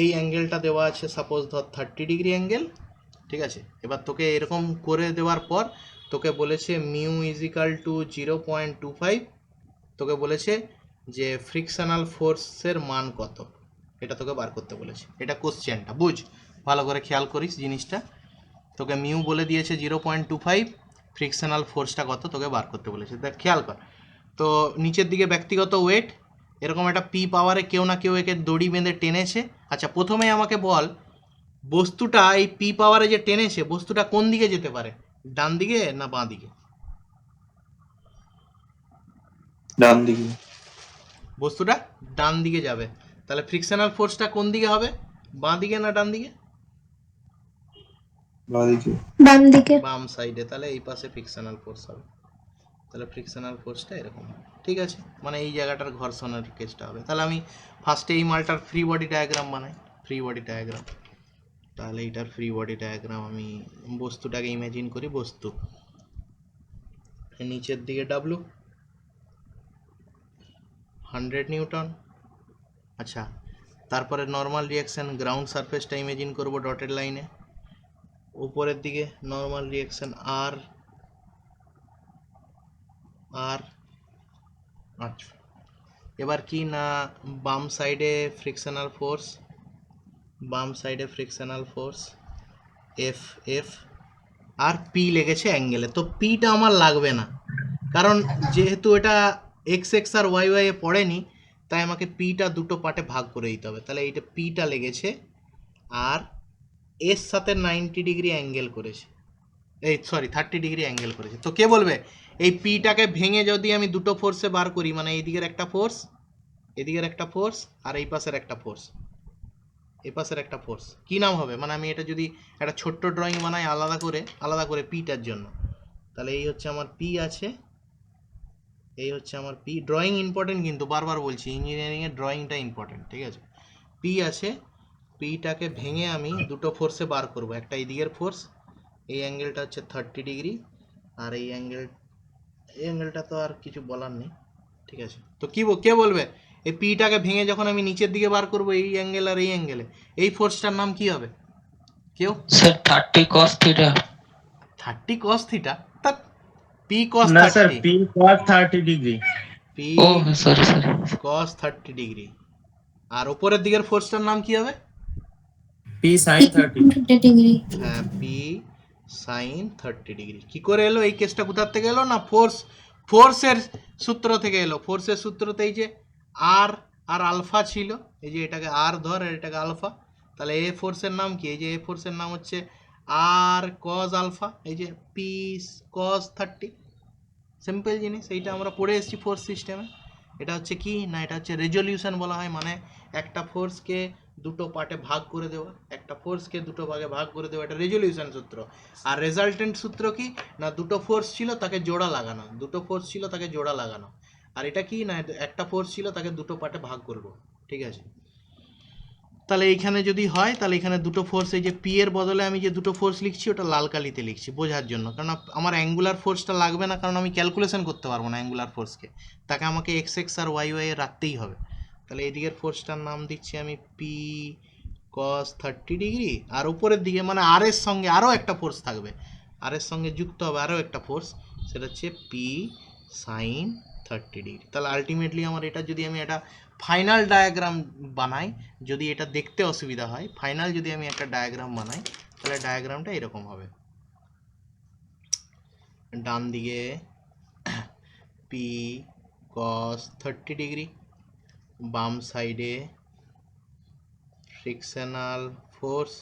এই অ্যাঙ্গেলটা দেওয়া আছে সাপোজ ধর 30 ডিগ্রি অ্যাঙ্গেল, ঠিক আছে। এবার তোকে এরকম করে দেওয়ার পর তোকে বলেছে মিউ ইজ ইকাল টু 0.25, তোকে বলেছে যে ফ্রিকশনাল ফোর্সের মান কত, এটা তোকে বার করতে বলেছে। এটা কোশ্চেনটা বুঝ, ভালো করে খেয়াল করিস জিনিসটা। তোকে মিউ বলে দিয়েছে 0.25, ফ্রিকশনাল ফোর্সটা কত তোকে বার করতে বলেছে, দেখ খেয়াল কর। তো নিচের দিকে ব্যক্তিগত ওয়েট, এরকম একটা পি পাওয়ারে কেউ না কেউ একে দড়ি বেঁধে টেনেছে। আচ্ছা, প্রথমে আমাকে বল বস্তুটা এই পি পাওয়ারে যে টেনেছে, বস্তুটা কোন দিকে যেতে পারে, ডান দিকে না বাঁ দিকে? ডান দিকে। বস্তুটা ডান দিকে যাবে, তাহলে ফ্রিকশনাল ফোর্সটা কোন দিকে হবে, বাঁ দিকে না ডান দিকে? বাম দিকে। বাম সাইডে, তাহলে এই পাশে ফ্রিকশনাল ফোর্স হবে, তাহলে ফ্রিকশনাল ফোর্সটা এরকম হবে, ঠিক আছে। মানে এই জায়গাটার ঘর্ষণের কেসটা হবে। তাহলে আমি ফার্স্টে এই মালটার ফ্রি বডি ডায়াগ্রাম বানাই, তাহলে এইটার ফ্রি বডি ডায়াগ্রাম আমি বস্তুটাকে ইমেজিন করি, বস্তু নিচের দিকে ডাব্লু 100 নিউটন। আচ্ছা, তারপরে নর্মাল রিয়াকশন গ্রাউন্ড সারফেসটা ইমেজিন করব ডটেড লাইনে, উপরের দিকে নর্মাল রিয়াকশন আর আচ্ছা, এবার কি না বাম সাইডে frictional force F R P লেগেছে অ্যাঙ্গেলে। তো পিটা আমার লাগবে না, কারণ যেহেতু এটা এক্স আর ওয়াই এ পড়েনি, তাই আমাকে পিটা দুটো পার্টে ভাগ করে দিতে হবে। তাহলে এইটা পিটা লেগেছে আর এর সাথে 90 ডিগ্রি অ্যাঙ্গেল করেছে, 30 ডিগ্রি অ্যাঙ্গেল করেছে। তো কে বলবে এই পিটাকে ভেঙে যদি আমি দুটো ফোর্সে বার করি, মানে এইদিকের একটা ফোর্স, এদিকের একটা ফোর্স, আর এই পাশের একটা ফোর্স, কি নাম হবে? মানে আমি এটা যদি একটা ছোট্ট ড্রয়িং বানাই আলাদা করে পিটার জন্য, তাহলে এই হচ্ছে আমার পি আছে, এই হচ্ছে আমার পি। ড্রয়িং ইম্পর্টেন্ট, কিন্তু বারবার বলছি ইঞ্জিনিয়ারিংয়ের ড্রয়িংটা ইম্পর্টেন্ট, ঠিক আছে। পি আছে, পিটাকে ভেঙে আমি দুটো ফোর্সে বার করব, একটা এই দিকের ফোর্স, এই অ্যাঙ্গেলটা হচ্ছে 30 ডিগ্রি, আর এই অ্যাঙ্গেলটা তো আর কিছু বলার নেই, ঠিক আছে। তো কে বলবে এই পিটাকে ভেঙে যখন আমি নিচের দিকে বার করব, এই অ্যাঙ্গেল আর এই অ্যাঙ্গেলে, এই ফোর্সটার নাম কি হবে? কেউ? Sir 30 cos theta. 30 cos theta? তা পি cos না sir, 30, P cos 30 degree. P ও সরি cos 30 ডিগ্রি, আর উপরের দিকের ফোর্সটার নাম কি হবে? P sin 30। ডিগ্রি। হ্যাঁ, পি সাইন 30 ডিগ্রি। কি করে এলো এই কেসটা, কোথার থেকে এলো না ফোর্সের সূত্র থেকে এলো। ফোর্সের সূত্রতে এই যে আর আলফা ছিল, এই যে এটাকে আর ধর আর এটাকে আলফা, তাহলে এ ফোর্সের নাম কি? এই যে এ ফোর্সের নাম হচ্ছে আর কজ আলফা, এই যে পি কজ 30, সিম্পল জিনিস, এইটা আমরা পড়ে এসেছি ফোর্স সিস্টেমে। এটা হচ্ছে কি না, এটা হচ্ছে রেজলিউশন বলা হয়, মানে একটা ফোর্সকে দুটো পার্টে ভাগ করে দেওয়া, একটা ফোর্সকে দুটো ভাগে ভাগ করে দেওয়া, এটা রেজলিউশন সূত্র। আর রেজাল্টেন্ট সূত্র কি না, দুটো ফোর্স ছিল তাকে জোড়া লাগানো, দুটো ফোর্স ছিল তাকে জোড়া লাগানো। আর এটা কি না, একটা ফোর্স ছিল তাকে দুটো পার্টে ভাগ করব, ঠিক আছে। তাহলে এইখানে যদি হয় তাহলে এখানে দুটো ফোর্স, এই যে পি এর বদলে আমি যে দুটো ফোর্স লিখছি ওটা লাল কালিতে লিখছি বোঝার জন্য, কারণ আমার অ্যাঙ্গুলার ফোর্সটা লাগবে না, কারণ আমি ক্যালকুলেশন করতে পারবো না অ্যাঙ্গুলার ফোর্সকে, তাকে আমাকে এক্স এক্স আর ওয়াই ওয়াই রাখতেই হবে। তাহলে এদিকের ফোর্সটার নাম দিচ্ছি আমি পি কস 30°, আর উপরের দিকে মানে আর এর সঙ্গে আরও একটা ফোর্স থাকবে, আর এর সঙ্গে যুক্ত হবে আরও একটা ফোর্স, সেটা হচ্ছে পি সাইন 30°। তাহলে আলটিমেটলি আমার এটা যদি আমি একটা ফাইনাল ডায়াগ্রাম বানাই, যদি এটা দেখতে অসুবিধা হয়, ফাইনাল যদি আমি একটা ডায়াগ্রাম বানাই তাহলে ডায়াগ্রামটা এরকম হবে। ডান দিকে পি কস 30°, বাম সাইডে ফ্রিকশনাল ফোর্স,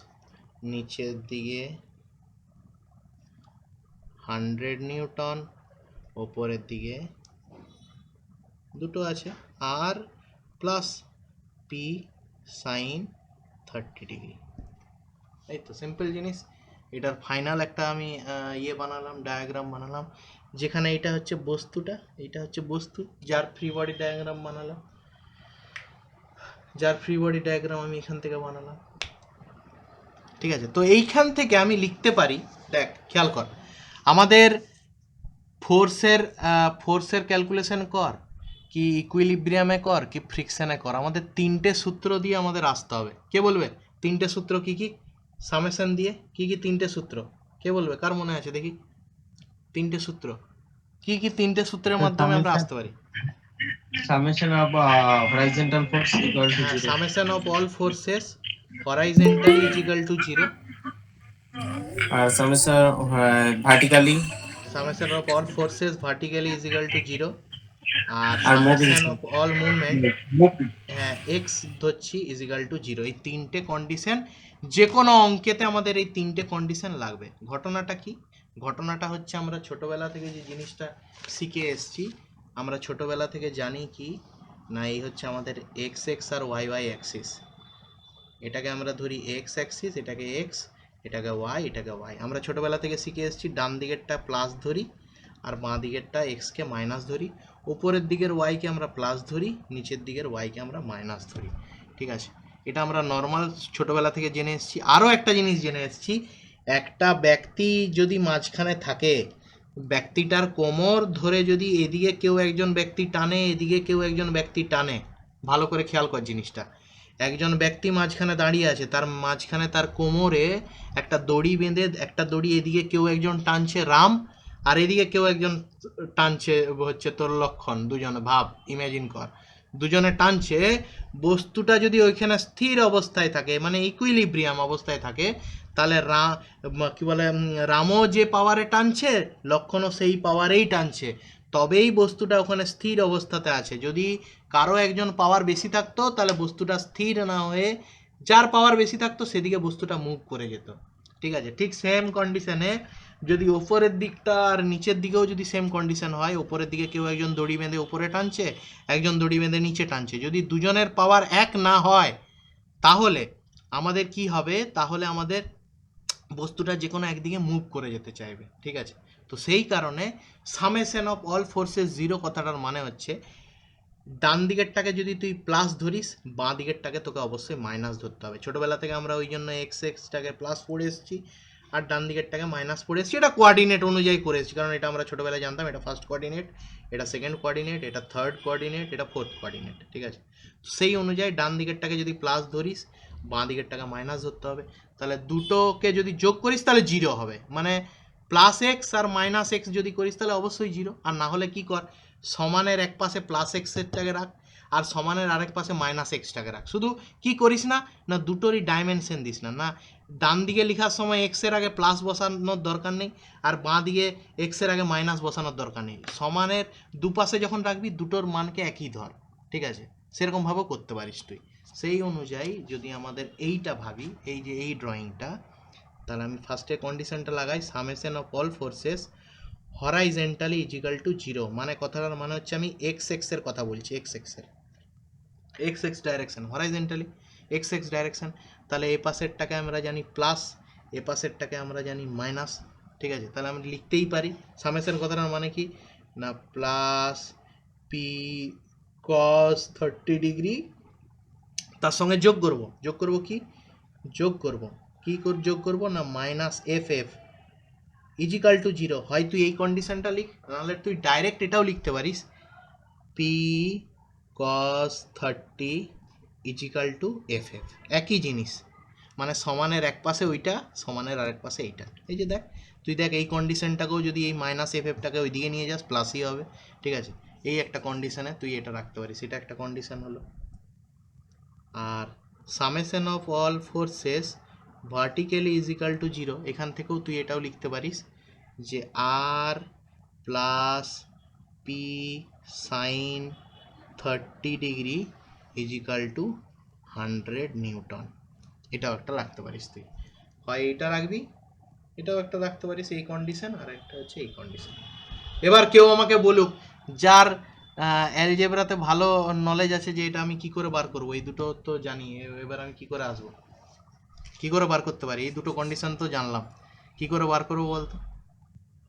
নিচের দিকে 100 নিউটন, ওপরের দিকে দুটো আছে আর প্লাস পি সাইন 30°। এই তো সিম্পল জিনিস। এটার ফাইনাল একটা আমি ইয়ে বানালাম, ডায়াগ্রাম বানালাম, যেখানে এটা হচ্ছে বস্তুটা, এটা হচ্ছে বস্তু, যার ফ্রি বডি ডায়াগ্রাম বানালাম, যার ফ্রি বডি ডায়াগ্রাম আমি এখান থেকে বানালাম, ঠিক আছে। তো এইখান থেকে আমি লিখতে পারি, দেখ খেয়াল কর, আমাদের ফোর্সের ক্যালকুলেশন কর, কি ইকুইলিব্রিয়ামে কর, কি ফ্রিকশনে কর, আমাদের তিনটে সূত্র দিয়ে আমাদের আসতে হবে। কে বলবে তিনটে সূত্র কি কি? সামেশন দিয়ে কি কি তিনটে সূত্র, কে বলবে, কার মনে আছে দেখি তিনটে সূত্র কি কি? তিনটে সূত্রের মাধ্যমে আমরা আসতে পারি। Summation of horizontal force equal to zero. Summation of all forces horizontally is equal to 0, আর summation vertically, summation of all forces vertically is equal to 0, আর আর moving summation of all movement, হ্যাঁ এক্স ধরছি is equal to 0। এই তিনটে condition যে কোনো অঙ্কেতে আমাদের এই তিনটে কন্ডিশন লাগবে। ঘটনাটা কি? ঘটনাটা হচ্ছে আমরা ছোটবেলা থেকে যে জিনিসটা শিখে এসেছি, আমরা ছোটবেলা থেকে জানি কি না, এই হচ্ছে আমাদের এক্স এক্স আর ওয়াই ওয়াই অ্যাক্সিস। এটাকে আমরা ধরি এক্স অ্যাক্সিস, এটাকে এক্স, এটাকে ওয়াই, এটাকে ওয়াই। আমরা ছোটবেলা থেকে শিখে এসেছি ডান দিকেরটা প্লাস ধরি আর বাঁ দিকেরটা এক্সকে মাইনাস ধরি, উপরের দিকের ওয়াইকে আমরা প্লাস ধরি, নিচের দিকের ওয়াইকে আমরা মাইনাস ধরি, ঠিক আছে। এটা আমরা নর্মাল ছোটবেলা থেকে জেনে এসেছি। আরও একটা জিনিস জেনে এসেছি, একটা ব্যক্তি যদি মাঝখানে থাকে, ব্যক্তিটার কোমর ধরে যদি এদিকে কেউ একজন ব্যক্তি টানে, এদিকে কেউ একজন ব্যক্তি টানে, ভালো করে খেয়াল কর জিনিসটা, একজন ব্যক্তি মাঝখানে দাঁড়িয়ে আছে, তার মাঝখানে তার কোমরে একটা দড়ি বেঁধে, একটা দড়ি এদিকে কেউ একজন টানছে রাম, আর এদিকে কেউ একজন টানছে হচ্ছে তোর লক্ষণ, দুজনে ভাব, ইমাজিন কর, দুজনে টানছে। বস্তুটা যদি ওইখানে স্থির অবস্থায় থাকে, মানে ইকুইলিব্রিয়াম অবস্থায় থাকে, তাহলে কি বলে, রামও যে পাওয়ারে টানছে, লক্ষণও সেই পাওয়ারেই টানছে, তবেই বস্তুটা ওখানে স্থির অবস্থাতে আছে। যদি কারো একজন পাওয়ার বেশি থাকতো তাহলে বস্তুটা স্থির না হয়ে যার পাওয়ার বেশি থাকতো সেদিকে বস্তুটা মুভ করে যেত, ঠিক আছে। ঠিক সেম কন্ডিশনে যদি ওপরের দিকটা আর নিচের দিকেও যদি সেম কন্ডিশন হয়, ওপরের দিকে কেউ একজন দড়ি বেঁধে ওপরে টানছে, একজন দড়ি বেঁধে নিচে টানছে, যদি দুজনের পাওয়ার এক না হয় তাহলে আমাদের কি হবে, তাহলে আমাদের বস্তুটা যে কোনো একদিকে মুভ করে যেতে চাইবে, ঠিক আছে। তো সেই কারণে সামেশন অফ অল ফোর্সেস 0 কথাটার মানে হচ্ছে, ডান দিকেরটাকে যদি তুই প্লাস ধরিস, বাঁ দিকেরটাকে তোকে অবশ্যই মাইনাস ধরতে হবে। ছোটোবেলা থেকে আমরা ওই জন্য এক্স এক্সটাকে প্লাস পড়ে এসেছি আর ডান দিকেরটাকে মাইনাস পড়ে এসেছি, এটা কোয়ার্ডিনেট অনুযায়ী করে এসেছি, কারণ এটা আমরা ছোটোবেলায় জানতাম, এটা ফার্স্ট কোয়ার্ডিনেট, এটা সেকেন্ড কোয়ার্ডিনেট, এটা থার্ড কোয়ার্ডিনেট, এটা ফোর্থ কোয়ার্ডিনেট, ঠিক আছে। সেই অনুযায়ী ডান দিকেরটাকে যদি প্লাস ধরিস, বাঁ দিকেরটাকে মাইনাস ধরতে হবে। তাহলে দুটোকে যদি যোগ করিস তাহলে 0 হবে, মানে প্লাস এক্স আর মাইনাস এক্স যদি করিস তাহলে অবশ্যই 0, আর না হলে কি কর, সমানের এক পাশে প্লাস এক্সেরটাকে রাখ আর সমানের আরেক পাশে মাইনাস এক্সটাকে রাখ। শুধু কি করিস না, না দুটোরই ডাইমেনশন দিস না, না ডান দিকে লেখার সময় এক্সের আগে প্লাস বসানোর দরকার নেই আর বাঁ দিকে এক্সের আগে মাইনাস বসানোর দরকার নেই। সমানের দুপাশে যখন রাখবি দুটোর মানকে একই ধর, ঠিক আছে, সেরকমভাবেও করতে পারিস তুই। সেই অনুযায়ী যদি আমাদের এইটা ভাবি, এই যে এই ড্রয়িংটা, তাহলে আমি ফার্স্টে কন্ডিশনটা লাগাই, summation of all forces horizontally is equal to 0, মানে কথাটার মানে হচ্ছে আমি এক্স এক্সের কথা বলছি, এক্স এক্সের, x x direction horizontally x x direction, তাহলে এ পাশেরটাকে আমরা জানি প্লাস, এ পাশেরটাকে আমরা জানি মাইনাস, ঠিক আছে? তাহলে আমরা লিখতেই পারি সামেশন কথাটার মানে কি না প্লাস পি কস 30 ডিগ্রি, তার সঙ্গে যোগ করব কি যোগ করব না minus F F is equal to 0। হয় তুই এই কন্ডিশনটা লিখ, নাহলে তুই ডাইরেক্ট এটাও লিখতে পারিস P cos 30 is equal two F F, একই জিনিস, মানে সমানের এক পাশে ওইটা, সমানের আরেক পাশে এইটা। এই যে দেখ, তুই দেখ এই কন্ডিশনটাকেও যদি এই মাইনাস এফ এফটাকে ওই দিকে নিয়ে যাস প্লাসই হবে, ঠিক আছে? এই একটা কন্ডিশনে তুই এটা রাখতে পারিস, এটা একটা কন্ডিশন হলো। আর summation of all forces vertically equal to 0, এখান থেকেও তুই এটাও লিখতে পারিস যে R plus P sine 30 degree is equal to 100 newton, এটাও একটা রাখতে পারিস তুই। হয় এটা রাখবি, এটাও একটা রাখতে পারিস এই কন্ডিশন, আর একটা হচ্ছে এই কন্ডিশন। এবার কেউ আমাকে বলুক যার অ্যালজেব্রাতে ভালো নলেজ আছে যে এটা আমি কি করে বার করব, এই দুটো তো জানি, এবার আমি কি করে আসবো, কি করে বার করতে পারি? এই দুটো কন্ডিশন তো জানলাম, কি করে বার করবো বলতো?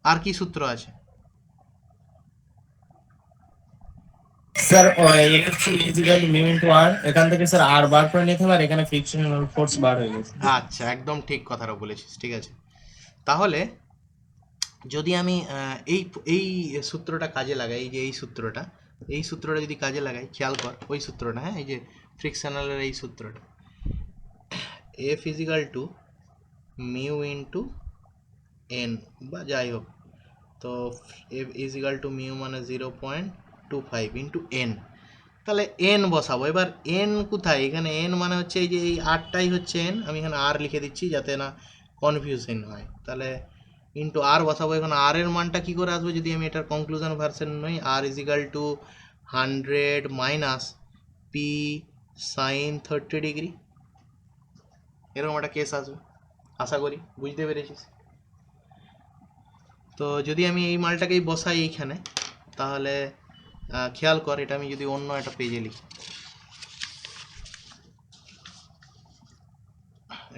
আর কি সূত্র আছে? স্যার ইজিক্যাল মিউ ইনটু আর, এখান থেকে স্যার আর বার করে নিতে হবে, আর এখানে ফ্রিকশনাল ফোর্স বার হয়ে গেছে। আচ্ছা, একদম ঠিক কথাটা বলেছিস, ঠিক আছে। তাহলে যদি আমি এই এই সূত্রটা কাজে লাগাই, এই যে এই সূত্রটা যদি কাজে লাগাই, খেয়াল কর ওই সূত্রটা, হ্যাঁ, এই যে ফ্রিকশনালের এই সূত্রটা, F is equal to mu into N বা যাই হোক, তো এফ ইজিক্যাল টু মিউ মানে 0.25 ইন্টু এন, তাহলে এন বসাবো। এবার এন কোথায়? এখানে এন মানে হচ্ছে এই যে এই আরটাই হচ্ছে এন, আমি এখানে আর লিখে দিচ্ছি যাতে না কনফিউশন হয়। তাহলে ইন্টু আর বসাবো। এখন আর এর মানটা কী করে আসবে যদি আমি এটার কনক্লুশন ভার্সন নই? R equal to 100 minus P sine 30 degree, এরকম একটা কেস আসবে, আশা করি বুঝতে পেরেছিস। তো যদি আমি এই মালটাকেই বসাই এইখানে, তাহলে খেয়াল কর এটা আমি যদি অন্য একটা পেজে লিখি,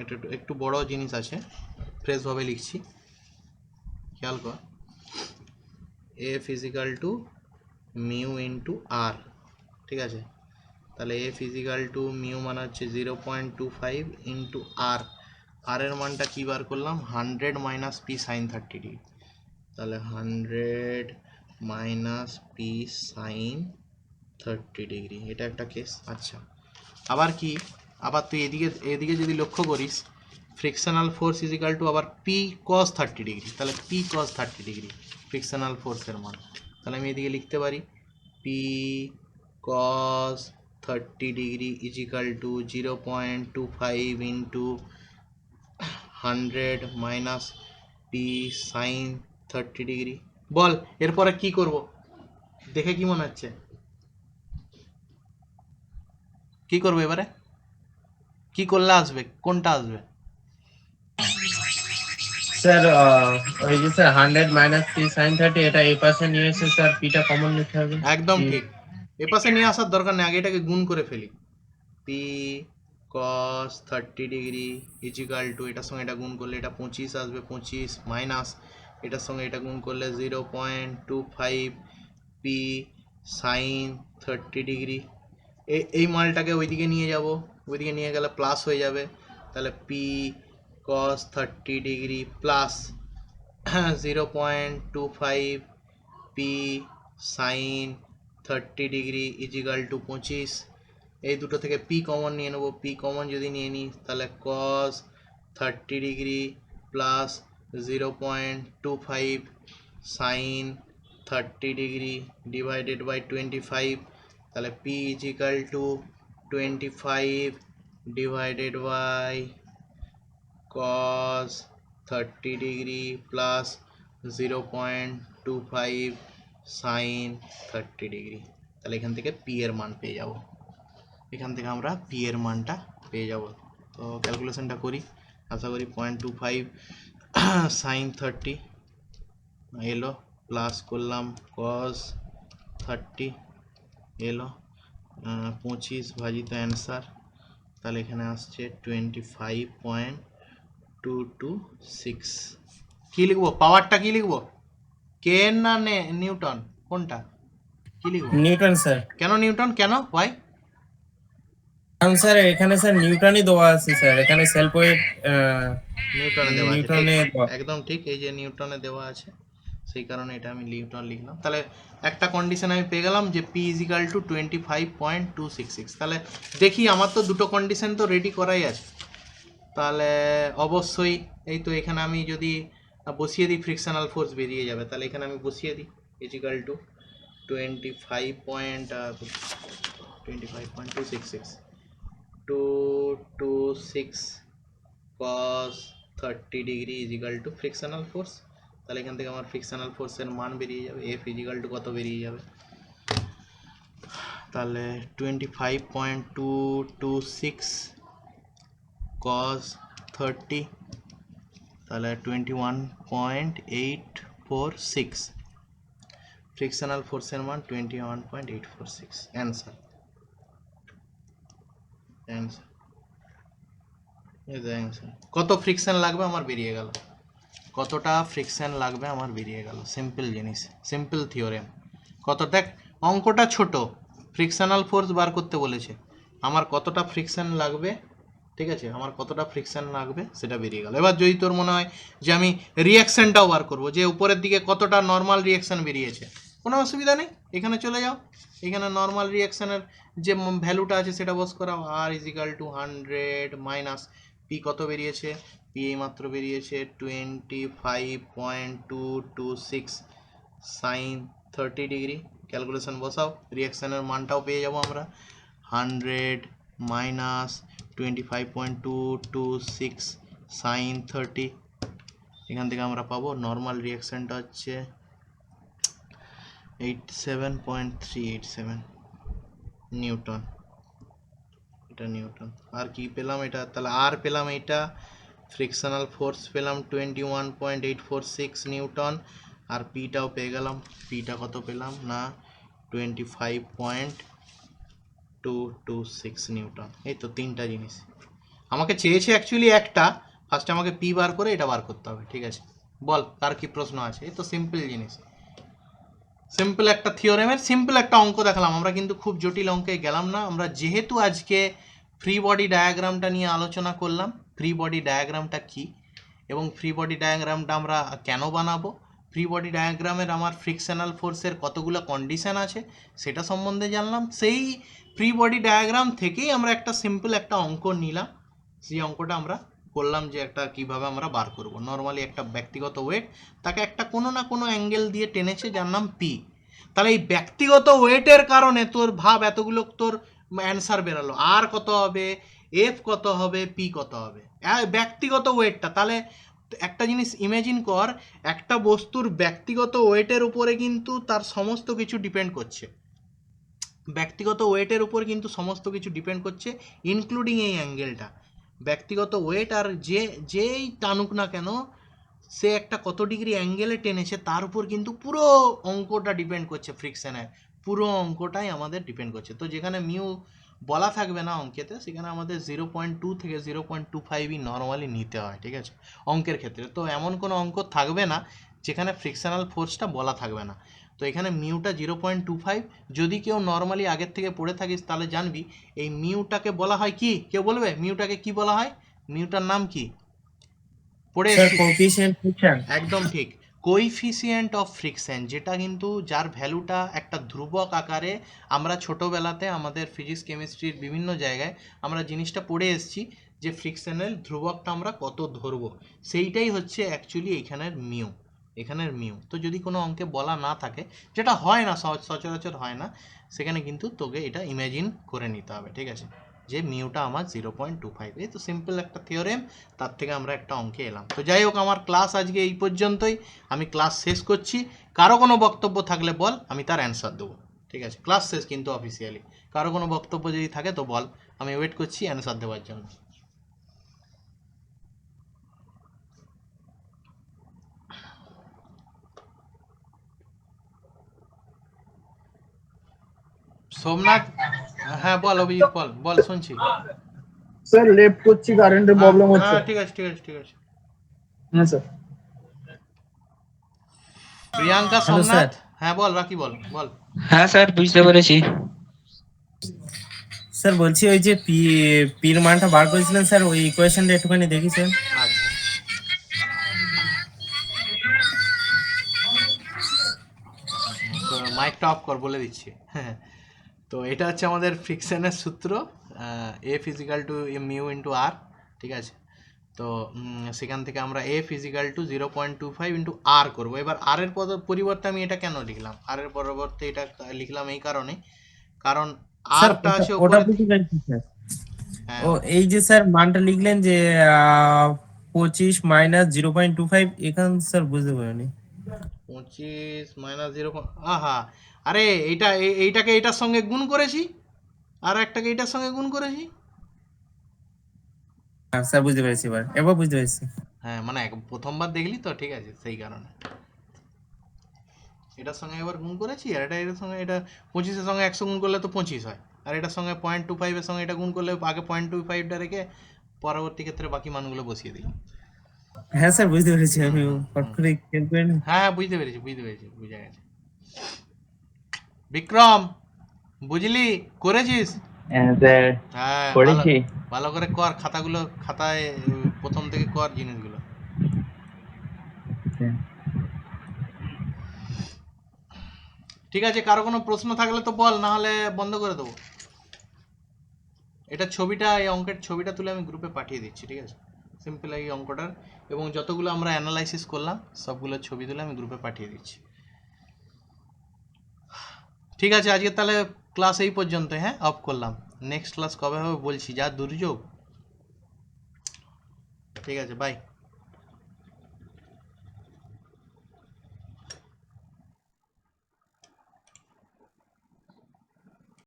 এটা একটু বড় জিনিস আছে, ফ্রেশভাবে লিখছি, খেয়াল কর F is equal to mu into R, ঠিক আছে? তাহলে এফ ইজিক্যাল টু মিউ মানে হচ্ছে 0.25 ইন্টু আর, আর এর মানটা কী বার করলাম 100 মাইনাস পি সাইন 30 ডিগ্রি, তাহলে 100 মাইনাস পি সাইন 30 ডিগ্রি, এটা একটা কেস। আচ্ছা, আবার কি, আবার তুই এদিকে যদি লক্ষ্য করিস ফ্রিকশনাল ফোর্স ইজিক্যাল টু আবার পি কস 30 ডিগ্রি, তাহলে পি কস 30 ডিগ্রি ফ্রিকশনাল ফোর্সের মান, তাহলে আমি এদিকে লিখতে পারি P cos 30 degree is equal to 0.25 into 100 minus P sine 30 degree. বল এরপরে কি করব, দেখে কি মনে হচ্ছে? কি করবো এবারে? কি করলে আসবে, কোনটা আসবে? স্যার ওই যে স্যার 100 মাইনাস পি সাইন 30, এটা এই পাশে নিয়ে এসে স্যার পিটা কমন নিতে হবে। একদম ঠিক, এ পাশে নিয়ে আসার দরকার নেই, আগে এটাকে গুণ করে ফেলি। P cos 30 degree is equal two, এটার সঙ্গে এটা গুণ করলে এটা 25 আসবে, 25 মাইনাস এটার সঙ্গে এটা গুণ করলে 0.25 পি সাইন 30 ডিগ্রি। এই মালটাকে ওইদিকে নিয়ে যাব, ওইদিকে নিয়ে গেলে প্লাস হয়ে যাবে, তাহলে P cos 30 degree plus 0.25 P sine 30 degree is equal to 25। এই দুটো থেকে পি কমন নিয়ে নেবো, পি কমন যদি নিয়ে নিই তাহলে cos 30 degree plus 0.25 sine 30 degree divided by 25, তাহলে P is equal to 25 divided by cos 30 degree plus 0.25 sine 30 degree. তাহলে এখান থেকে পি এর মান পেয়ে যাব, এখান থেকে আমরা পি এর মানটা পেয়ে যাব। তো ক্যালকুলেশনটা করি, আশা করি 0.25 সাইন 30 এলো, প্লাস করলাম cos 30 এলো, 25 ভাজিত অ্যান্সার তাহলে এখানে আসছে 25.226। কি লিখবো, পাওয়ারটা কি লিখবো, কেন না নিউটন, কোনটা কি লিখবো? Newton sir. কেন নিউটন, কেন ওয়াই? কারণ স্যার এখানে স্যার নিউটনই দেওয়া আছে স্যার, এখানে সেলফ ওয়েট নিউটনে দেওয়া আছে, ঠিক, নিউটনে দেওয়া। একদম ঠিক, এই যে নিউটনে দেওয়া আছে, সেই কারণে এটা আমি নিউটন লিখলাম। তাহলে একটা কন্ডিশন আমি পেয়ে গেলাম যে পি ইজ ইকাল টু 25.266। তাহলে দেখি আমার তো দুটো কন্ডিশন তো রেডি করাই আছে, তাহলে অবশ্যই এই তো এখানে আমি যদি বসিয়ে দিই ফ্রিকশনাল ফোর্স বেরিয়ে যাবে। তাহলে এখানে আমি বসিয়ে দিই is equal two 25.266 226 cos 30 degree is equal two frictional force. তাহলে এখান থেকে আমার ফ্রিকশনাল ফোর্সের মান বেরিয়ে যাবে, এফ ইজ ইকাল টু কত বেরিয়ে যাবে, তাহলে 25.226 cos 30, তাহলে 21.846, ফ্রিকশনাল ফোর্সের মান 21.846। অ্যান্সার, অ্যান্সার, এই যে অ্যান্সার। কত ফ্রিকশন লাগবে আমার বেরিয়ে গেল, কতটা ফ্রিকশন লাগবে আমার বেরিয়ে গেল, সিম্পল জিনিস, সিম্পল থিওরেম। কত, দেখ অঙ্কটা ছোট, ফ্রিকশনাল ফোর্স বার করতে বলেছে, আমার কতটা ফ্রিকশন লাগবে, ঠিক আছে, আমার কতটা ফ্রিকশন লাগবে সেটা বেরিয়ে গেল। এবার যদি তোর মনে হয় যে আমি রিয়াকশানটাও বার করবো, যে উপরের দিকে কতটা নর্মাল রিয়াকশান বেরিয়েছে, কোনো অসুবিধা নেই, এখানে চলে যাও, এখানে নর্মাল রিয়াকশানের যে ভ্যালুটা আছে সেটা বস করাও, আর is equal to 100 minus P, কত বেরিয়েছে, পি এই মাত্র বেরিয়েছে 25.226 সাইন 30 ডিগ্রি। ক্যালকুলেশন বসাও, রিয়াকশানের মানটাও পেয়ে যাবো আমরা, 100 মাইনাস 25.226 সাইন 30, এখান থেকে আমরা পাবো নর্মাল রিয়াকশানটা হচ্ছে 87.387 নিউটন, এটা নিউটন। আর কি পেলাম এটা, তাহলে আর পেলাম এটা, ফ্রিকশনাল ফোর্স পেলাম 21.846 নিউটন, আর পিটাও পেয়ে গেলাম, পিটা কত পেলাম না 25.226 নিউটন। এই তো তিনটা জিনিস আমাকে চেয়েছে, অ্যাকচুয়ালি একটা, ফার্স্টে আমাকে পি বার করে এটা বার করতে হবে, ঠিক আছে, বল কার কি প্রশ্ন আছে। এই তো সিম্পল জিনিস, সিম্পল একটা থিওরেমের সিম্পল একটা অঙ্ক দেখালাম আমরা, কিন্তু খুব জটিল অঙ্কে গেলাম না আমরা, যেহেতু আজকে ফ্রি বডি ডায়াগ্রামটা নিয়ে আলোচনা করলাম, ফ্রি বডি ডায়াগ্রামটা কি এবং ফ্রি বডি ডায়াগ্রামটা আমরা কেন বানাবো, ফ্রি বডি ডায়াগ্রামের আমার ফ্রিকশনাল ফোর্সের কতগুলো কন্ডিশন আছে সেটা সম্বন্ধে জানলাম, সেই ফ্রি বডি ডায়াগ্রাম থেকেই আমরা একটা সিম্পল একটা অঙ্ক নিলাম, সেই অঙ্কটা আমরা করলাম যে একটা কিভাবে আমরা বার করব। নর্মালি একটা ব্যক্তিগত ওয়েট, তাকে একটা কোনো না কোনো অ্যাঙ্গেল দিয়ে টেনেছে যার নাম পি, তাহলে এই ব্যক্তিগত ওয়েটের কারণে তোর ভাব এতগুলো তোর অ্যান্সার বেরালো, আর কত হবে, এফ কত হবে, পি কত হবে, ব্যক্তিগত ওয়েটটা। তাহলে একটা জিনিস ইমেজিন কর, একটা বস্তুর ব্যক্তিগত ওয়েটের উপরে কিন্তু তার সমস্ত কিছু ডিপেন্ড করছে, ব্যক্তিগত ওয়েটের উপর কিন্তু সমস্ত কিছু ডিপেন্ড করছে, ইনক্লুডিং এই অ্যাঙ্গেলটা। ব্যক্তিগত ওয়েট আর যেই টানুক না কেন, সে একটা কত ডিগ্রি অ্যাঙ্গেলে টেনেছে তার উপর কিন্তু পুরো অঙ্কটা ডিপেন্ড করছে, ফ্রিকশনের পুরো অঙ্কটাই আমাদের ডিপেন্ড করছে। তো যেখানে মিউ বলা থাকবে না অঙ্কেতে, সেখানে আমাদের 0.2 থেকে 0.25ই নর্মালি নিতে হয়, ঠিক আছে, অঙ্কের ক্ষেত্রে। তো এমন কোনো অঙ্ক থাকবে না যেখানে ফ্রিকশনাল ফোর্সটা বলা থাকবে না। তো এখানে মিউটা 0.25, যদি কেউ নর্মালি আগের থেকে পড়ে থাকিস তাহলে জানবি এই মিউটাকে বলা হয় কি, কেউ বলবে মিউটাকে কি বলা হয়, মিউটার নাম কি পড়ে স্যার এসেছিস? Coefficient friction. একদম ঠিক, কোইফিসিয়েন্ট অফ ফ্রিকশন, যেটা কিন্তু যার ভ্যালুটা একটা ধ্রুবক আকারে, আমরা ছোটোবেলাতে আমাদের ফিজিক্স কেমিস্ট্রির বিভিন্ন জায়গায় আমরা জিনিসটা পড়ে এসেছি যে ফ্রিকশনের ধ্রুবকটা আমরা কত ধরবো, সেইটাই হচ্ছে অ্যাকচুয়ালি এইখানের মিউ, এখানের মিউ। তো যদি কোনো অঙ্কে বলা না থাকে, যেটা হয় না, সচরাচর হয় না, সেখানে কিন্তু তোকে এটা ইমাজিন করে নিতে হবে, ঠিক আছে, যে মিউটা আমার 0.25। এই তো সিম্পল একটা থিওরেম, তার থেকে আমরা একটা অঙ্কে এলাম। তো যাই হোক, আমার ক্লাস আজকে এই পর্যন্তই, আমি ক্লাস শেষ করছি, কারো কোনো বক্তব্য থাকলে বল, আমি তার অ্যান্সার দেবো, ঠিক আছে, ক্লাস শেষ কিন্তু অফিসিয়ালি, কারো কোনো বক্তব্য যদি থাকে তো বল, আমি ওয়েট করছি অ্যান্সার দেওয়ার জন্য। সোমনাথ, হ্যাঁ বল, অভিজিৎ বল, বল শুনছি। স্যার লেফট করছি কারেন্টের প্রবলেম হচ্ছে হ্যাঁ ঠিক আছে ঠিক আছে ঠিক আছে। হ্যাঁ স্যার প্রিয়াঙ্কা Hello, সোমনাথ, হ্যাঁ বল বাকি বল বল। হ্যাঁ স্যার বুঝতে পেরেছি। স্যার বলছি ওই যে পির মানটা বার করেছিলেন স্যার ওই ইকুয়েশনটা একটুখানি দেখি স্যার। আচ্ছা তো মাইকটা অফ কর, বলে দিচ্ছি। হ্যাঁ, তো এটা হচ্ছে আমাদের ফ্রিকশনের সূত্র, F is equal to mu into R, ঠিক আছে। তো সেখান থেকে আমরা F is equal to 0.25 into R করবো। এবার আর এর পরিবর্তে আমি এটা কেন লিখলাম, আর এর পরিবর্তে এটা লিখলাম এই কারণে, কারণ স্যার আরটা আছে ওটা উপরে। বুঝতে পারছি স্যার। হ্যাঁ ও এই যে স্যার মানটা লিখলেন যে 25 মাইনাস 0.25 এখান স্যার বুঝতে পারিনি। 25 মাইনাস 0, আহা, আরে এইটাকে এইটার সঙ্গে গুণ করেছি, আর একটাকে এইটার সঙ্গে গুণ করেছি। হ্যাঁ স্যার বুঝতে পেরেছি, এবার বুঝতে পেরেছি। হ্যাঁ মানে প্রথমবার দেখলি তো, ঠিক আছে, সেই কারণে এটার সঙ্গে এবার গুণ করেছি, আর এটার সঙ্গে এটা 25-এর সঙ্গে 100 গুণ করলে তো 25 হয়, আর এটার সঙ্গে 0.25-এর সঙ্গে এটা গুণ করলে আগে 0.25টা রেখে পরবর্তী ক্ষেত্রে বাকি মানগুলো বসিয়ে দিই। হ্যাঁ স্যার বুঝতে পেরেছি, আমি ফট করে খেয়াল করিনি। হ্যাঁ বুঝতে পেরেছি বুঝে গেছে। বিক্রম, বুঝলি, করেছিস? হ্যাঁ স্যার হ্যাঁ করেছি। ভালো করে কর, খাতায় প্রথম থেকে কর জিনিসগুলো। ঠিক আছে, কারো কোনো প্রশ্ন থাকলে তো বল, না হলে বন্ধ করে দেবো। এটা ছবিটা, এই অঙ্কের ছবিটা তুলে আমি গ্রুপে পাঠিয়ে দিচ্ছি, ঠিক আছে, সিম্পল এই অঙ্কটার, এবং যতগুলো আমরা অ্যানালাইসিস করলাম সবগুলো ছবি তুলে আমি গ্রুপে পাঠিয়ে দিচ্ছি। ঠিক আছে, আজকে তাহলে ক্লাস এই পর্যন্ত, হ্যাঁ অফ করলাম। নেক্সট ক্লাস কবে হবে বলছি, যা দুর্যোগ। ঠিক আছে, বাই।